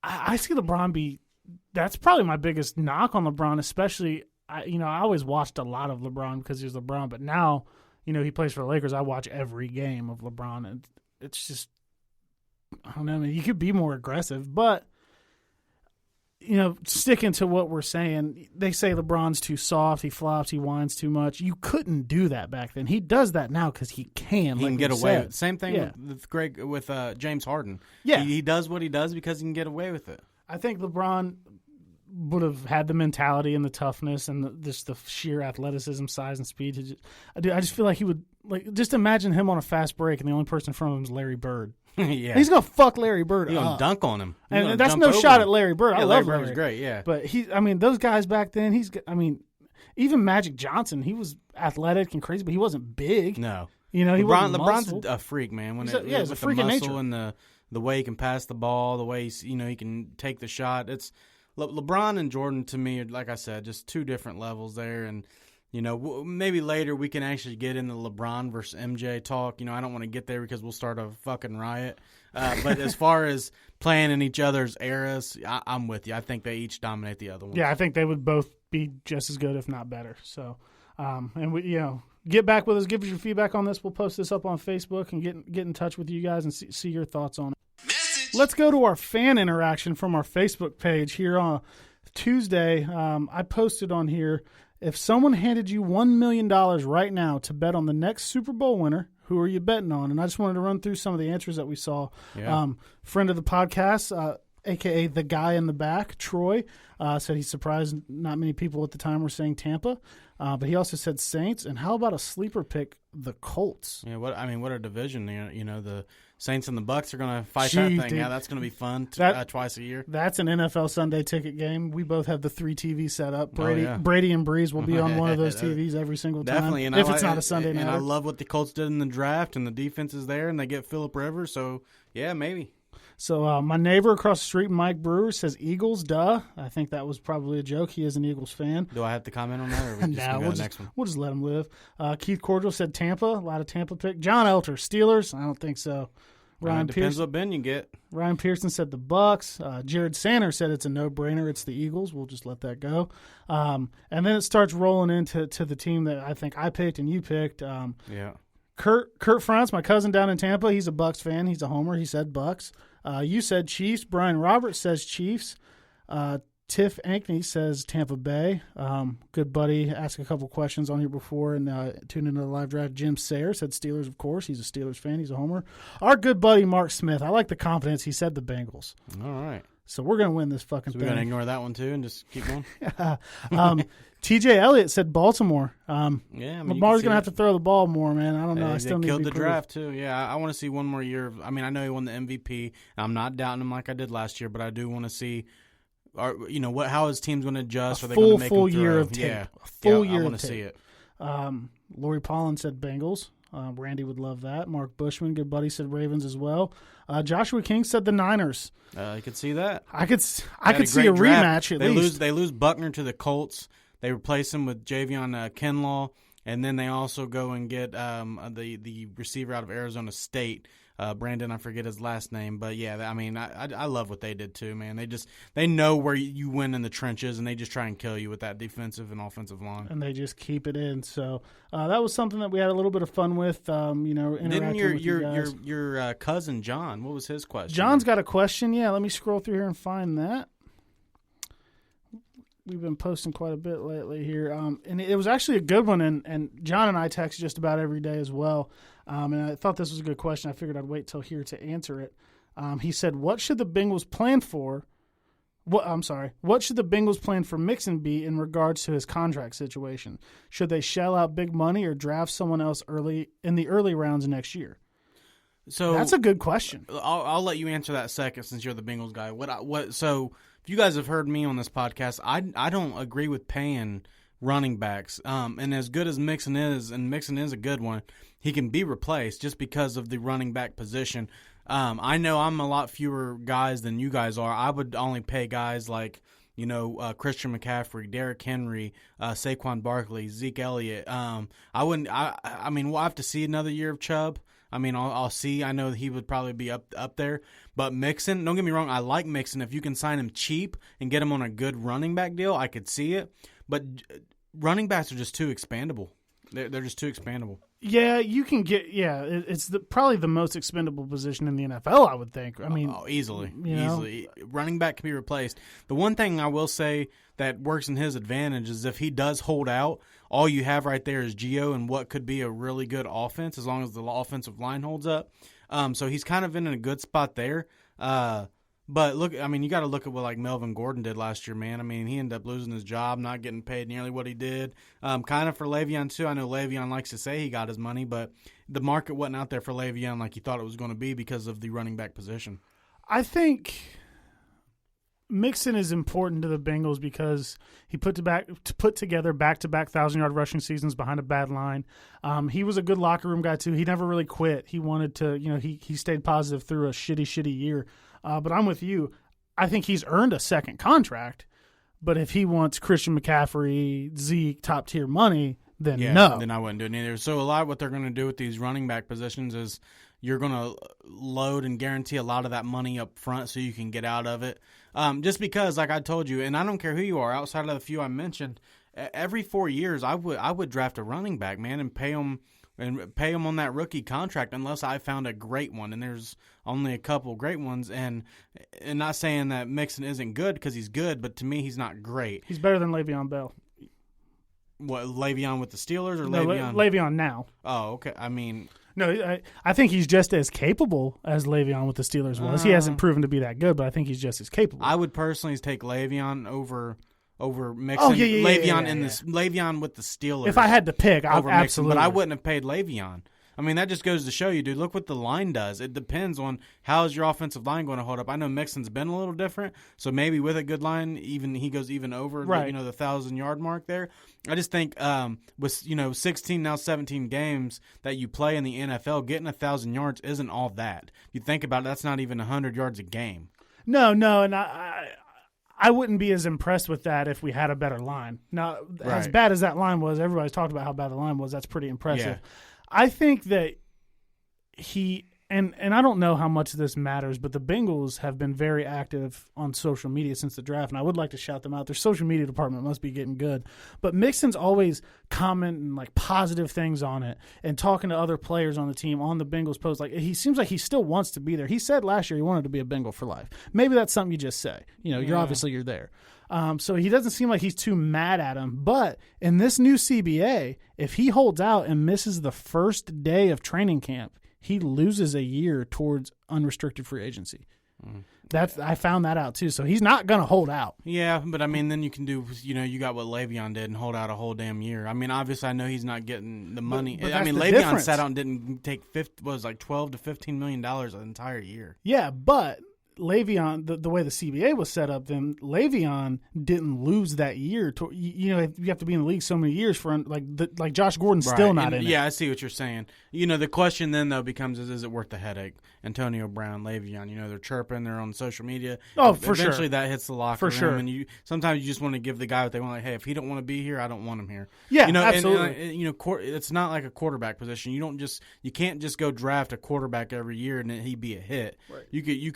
I see LeBron be. That's probably my biggest knock on LeBron, especially. I always watched a lot of LeBron because he was LeBron, but now. He plays for the Lakers. I watch every game of LeBron, and it's just, I don't know. I mean, he could be more aggressive, but, sticking to what we're saying, they say LeBron's too soft, he flops, he whines too much. You couldn't do that back then. He does that now because he can. He can get away with it. Same thing with James Harden. Yeah. He does what he does because he can get away with it. I think LeBron would have had the mentality and the toughness and the sheer athleticism, size, and speed. I just feel like he would, just imagine him on a fast break and the only person in front of him is Larry Bird. Yeah. He's going to fuck Larry Bird up. He's going to dunk on him. And that's no shot at Larry Bird. I love Larry Bird was great, yeah. But those guys back then, even Magic Johnson, he was athletic and crazy, but he wasn't big. No. LeBron's a freak, man. He's a freak in nature. And the way he can pass the ball, the way he can take the shot. It's LeBron and Jordan, to me, are, like I said, just two different levels there. And, maybe later we can actually get into LeBron versus MJ talk. I don't want to get there because we'll start a fucking riot. But as far as playing in each other's eras, I'm with you. I think they each dominate the other one. Yeah, I think they would both be just as good, if not better. So, and we, get back with us. Give us your feedback on this. We'll post this up on Facebook and get in touch with you guys and see your thoughts on it. Let's go to our fan interaction from our Facebook page here on Tuesday. I posted on here, if someone handed you $1 million right now to bet on the next Super Bowl winner, Who are you betting on? And I just wanted to run through some of the answers that we saw. Yeah. Friend of the podcast, a.k.a. the guy in the back, Troy, said he's surprised not many people at the time were saying Tampa. But he also said Saints. And how about a sleeper pick, the Colts? Yeah, what a division. You know, the Saints and the Bucks are going to fight Jeez, that thing. dude. Yeah, that's going to be fun twice a year. That's an NFL Sunday ticket game. We both have the 3 TVs set up. Brady and Breeze will be on one of those TVs every single time. Definitely. And if it's not a Sunday night. And I love what the Colts did in the draft, and the defense is there, and they get Philip Rivers. So, yeah, maybe. So my neighbor across the street, Mike Brewer, says Eagles, duh. I think that was probably a joke. He is an Eagles fan. Do I have to comment on that, or we just go to the next one? We'll just let him live. Keith Cordial said Tampa. A lot of Tampa pick. John Elter, Steelers. I don't think so. Depends what Ben you get. Ryan Pearson said the Bucks. Jared Sanders said it's a no-brainer. It's the Eagles. We'll just let that go. And then it starts rolling into the team that I think I picked and you picked. Yeah. Kurt Franz, my cousin down in Tampa, he's a Bucks fan. He's a homer. He said Bucks. You said Chiefs. Brian Roberts says Chiefs. Tiff Ankney says Tampa Bay. Good buddy asked a couple questions on here before and tuned into the live draft. Jim Sayer said Steelers, of course. He's a Steelers fan. He's a homer. Our good buddy Mark Smith, I like the confidence. He said the Bengals. All right. So we're going to win this fucking So thing. we're going to ignore that one too and just keep going? TJ Elliott said Baltimore. Yeah, I mean, Lamar's going to have to throw the ball more, man. I don't know. I still need to killed be the proved. draft too. Yeah, I want to see one more year. I mean, I know he won the MVP. I'm not doubting him like I did last year, but I do want to see, how his team's going to adjust. Are they going to make full him throw? year of tape. Yeah, A full yeah, year I want of to tape. see it. Lori Pollen said Bengals. Randy would love that. Mark Bushman, good buddy, said Ravens as well. Joshua King said the Niners. I could see that. I could see a great draft. rematch at they least. They lose Buckner to the Colts. They replace him with Javion Kinlaw, and then they also go and get the receiver out of Arizona State, Brandon. I forget his last name, but yeah, I mean, I love what they did too, man. They know where you win in the trenches, and they just try and kill you with that defensive and offensive line, and they just keep it in. So that was something that we had a little bit of fun with. Interacting Didn't with you guys. your cousin John? What was his question? John's got a question. Yeah, let me scroll through here and find that. We've been posting quite a bit lately here, and it was actually a good one. And John and I text just about every day as well. And I thought this was a good question. I figured I'd wait till here to answer it. He said, "What should the Bengals plan for? What should the Bengals plan for Mixon be in regards to his contract situation? Should they shell out big money or draft someone else early in the early rounds next year?" So that's a good question. I'll let you answer that second since you're the Bengals guy. So if you guys have heard me on this podcast, I don't agree with paying running backs. And as good as Mixon is, and Mixon is a good one, he can be replaced just because of the running back position. I know I'm a lot fewer guys than you guys are. I would only pay guys like, Christian McCaffrey, Derrick Henry, Saquon Barkley, Zeke Elliott. I mean, we'll have to see another year of Chubb. I mean, I'll see. I know he would probably be up there. But Mixon, don't get me wrong, I like Mixon. If you can sign him cheap and get him on a good running back deal, I could see it. But running backs are just too expandable. They're just too expandable. Yeah, you can get. Yeah, it's probably the most expendable position in the NFL, I would think. I mean, easily. know? Running back can be replaced. The one thing I will say that works in his advantage is if he does hold out, all you have right there is Gio and what could be a really good offense as long as the offensive line holds up. So he's kind of in a good spot there. But look, I mean, you got to look at what like Melvin Gordon did last year, man. I mean, he ended up losing his job, not getting paid nearly what he did. Kind of for Le'Veon too. I know Le'Veon likes to say he got his money, but the market wasn't out there for Le'Veon like he thought it was going to be because of the running back position. I think Mixon is important to the Bengals because he put together back-to-back 1,000-yard rushing seasons behind a bad line. He was a good locker room guy too. He never really quit. He wanted to, he stayed positive through a shitty year. But I'm with you. I think he's earned a second contract. But if he wants Christian McCaffrey, Zeke, top-tier money, then no. Then I wouldn't do it either. So a lot of what they're going to do with these running back positions is you're going to load and guarantee a lot of that money up front so you can get out of it. Just because, like I told you, and I don't care who you are, outside of the few I mentioned, every 4 years I would draft a running back, man, and pay him on that rookie contract unless I found a great one, and there's only a couple great ones. And not saying that Mixon isn't good because he's good, but to me he's not great. He's better than Le'Veon Bell. What, Le'Veon with the Steelers or no, Le'Veon? Le'Veon now. Oh, okay. I mean, No, I think he's just as capable as Le'Veon with the Steelers was. He hasn't proven to be that good, but I think he's just as capable. I would personally take Le'Veon over Mixon. Oh, yeah, Le'Veon with the Steelers. If I had to pick, over absolutely. Mixon, but I wouldn't have paid Le'Veon. I mean, that just goes to show you, dude, look what the line does. It depends on how is your offensive line going to hold up. I know Mixon's been a little different, so maybe with a good line, he goes even over the 1,000-yard mark there. I just think with 16, now 17 games that you play in the NFL, getting 1,000 yards isn't all that. If you think about it, that's not even 100 yards a game. No, and I wouldn't be as impressed with that if we had a better line. Now, as bad as that line was, everybody's talked about how bad the line was. That's pretty impressive. Yeah. I think that and I don't know how much this matters, but the Bengals have been very active on social media since the draft, and I would like to shout them out. Their social media department must be getting good. But Mixon's always commenting like positive things on it and talking to other players on the team on the Bengals post. Like, he seems like he still wants to be there. He said last year he wanted to be a Bengal for life. Maybe that's something you just say. You're there. So he doesn't seem like he's too mad at him. But in this new CBA, if he holds out and misses the first day of training camp, he loses a year towards unrestricted free agency. I found that out too. So he's not going to hold out. Yeah, but I mean, then you can do, you got what Le'Veon did and hold out a whole damn year. I mean, obviously, I know he's not getting the money. But I mean, Le'Veon difference. sat out and didn't take $12 to $15 million an entire year. Yeah, but Le'Veon, the way the CBA was set up, then Le'Veon didn't lose that year. You have to be in the league so many years for like Josh Gordon's still not in it. Yeah, I see what you're saying. The question then though becomes is it worth the headache? Antonio Brown, Le'Veon, they're chirping, they're on social media. Oh, for sure. Eventually that hits the locker room. For sure. And sometimes you just want to give the guy what they want. Like, hey, if he don't want to be here, I don't want him here. Yeah, absolutely. It's not like a quarterback position. You can't just go draft a quarterback every year and then he be a hit. Right. You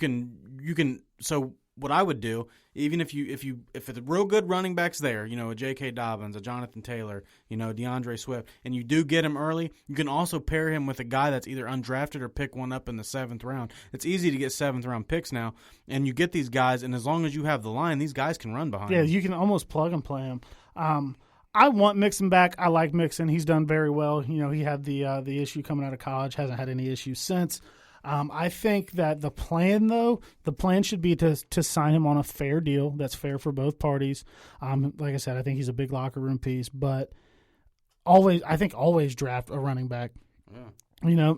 can. So what I would do, even if it's a real good running backs there, a J.K. Dobbins, a Jonathan Taylor, DeAndre Swift, and you do get him early, you can also pair him with a guy that's either undrafted or pick one up in the 7th round. It's easy to get 7th round picks now, and you get these guys, and as long as you have the line, these guys can run behind. Yeah, you can almost plug and play him. I want Mixon back. I like Mixon. He's done very well. He had the issue coming out of college, hasn't had any issues since. I think that the plan should be to sign him on a fair deal that's fair for both parties. Like I said, I think he's a big locker room piece, but always draft a running back. Yeah.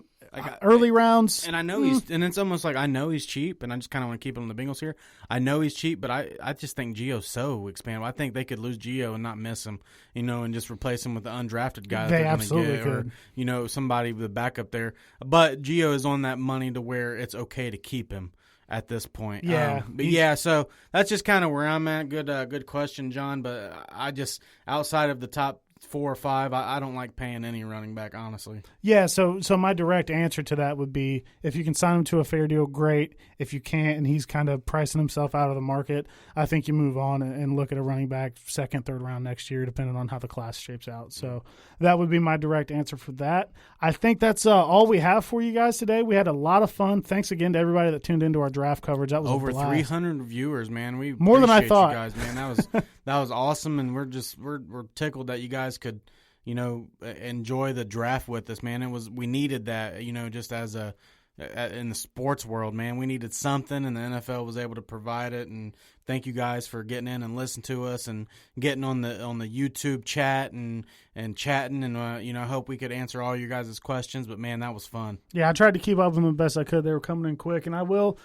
Early rounds. And I know it's almost like I know he's cheap, and I just kind of want to keep it on the Bengals here. I know he's cheap, but I just think Gio's so expandable. I think they could lose Gio and not miss him, and just replace him with the undrafted guy that they're going to get. Could. Or, somebody with a backup there. But Gio is on that money to where it's okay to keep him at this point. Yeah. So that's just kind of where I'm at. Good question, John. But I just, outside of the top 4 or 5, I don't like paying any running back, honestly. Yeah, so my direct answer to that would be if you can sign him to a fair deal, great. If you can't and he's kind of pricing himself out of the market, I think you move on and look at a running back 2nd, 3rd round next year, depending on how the class shapes out. So that would be my direct answer for that. I think that's all we have for you guys today. We had a lot of fun. Thanks again to everybody that tuned into our draft coverage. That was over a blast. 300 viewers, man. We more than I thought, you guys, man. That was awesome, and we're tickled that you guys could enjoy the draft with us, man. We needed that, just as in the sports world, man. We needed something, and the NFL was able to provide it. And thank you guys for getting in and listening to us and getting on the YouTube chat and chatting. And I hope we could answer all your guys' questions. But man, that was fun. Yeah, I tried to keep up with them the best I could. They were coming in quick, and I will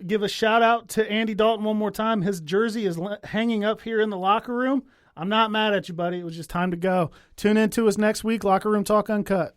give a shout out to Andy Dalton one more time. His jersey is hanging up here in the locker room. I'm not mad at you, buddy. It was just time to go. Tune in to us next week, Locker Room Talk Uncut.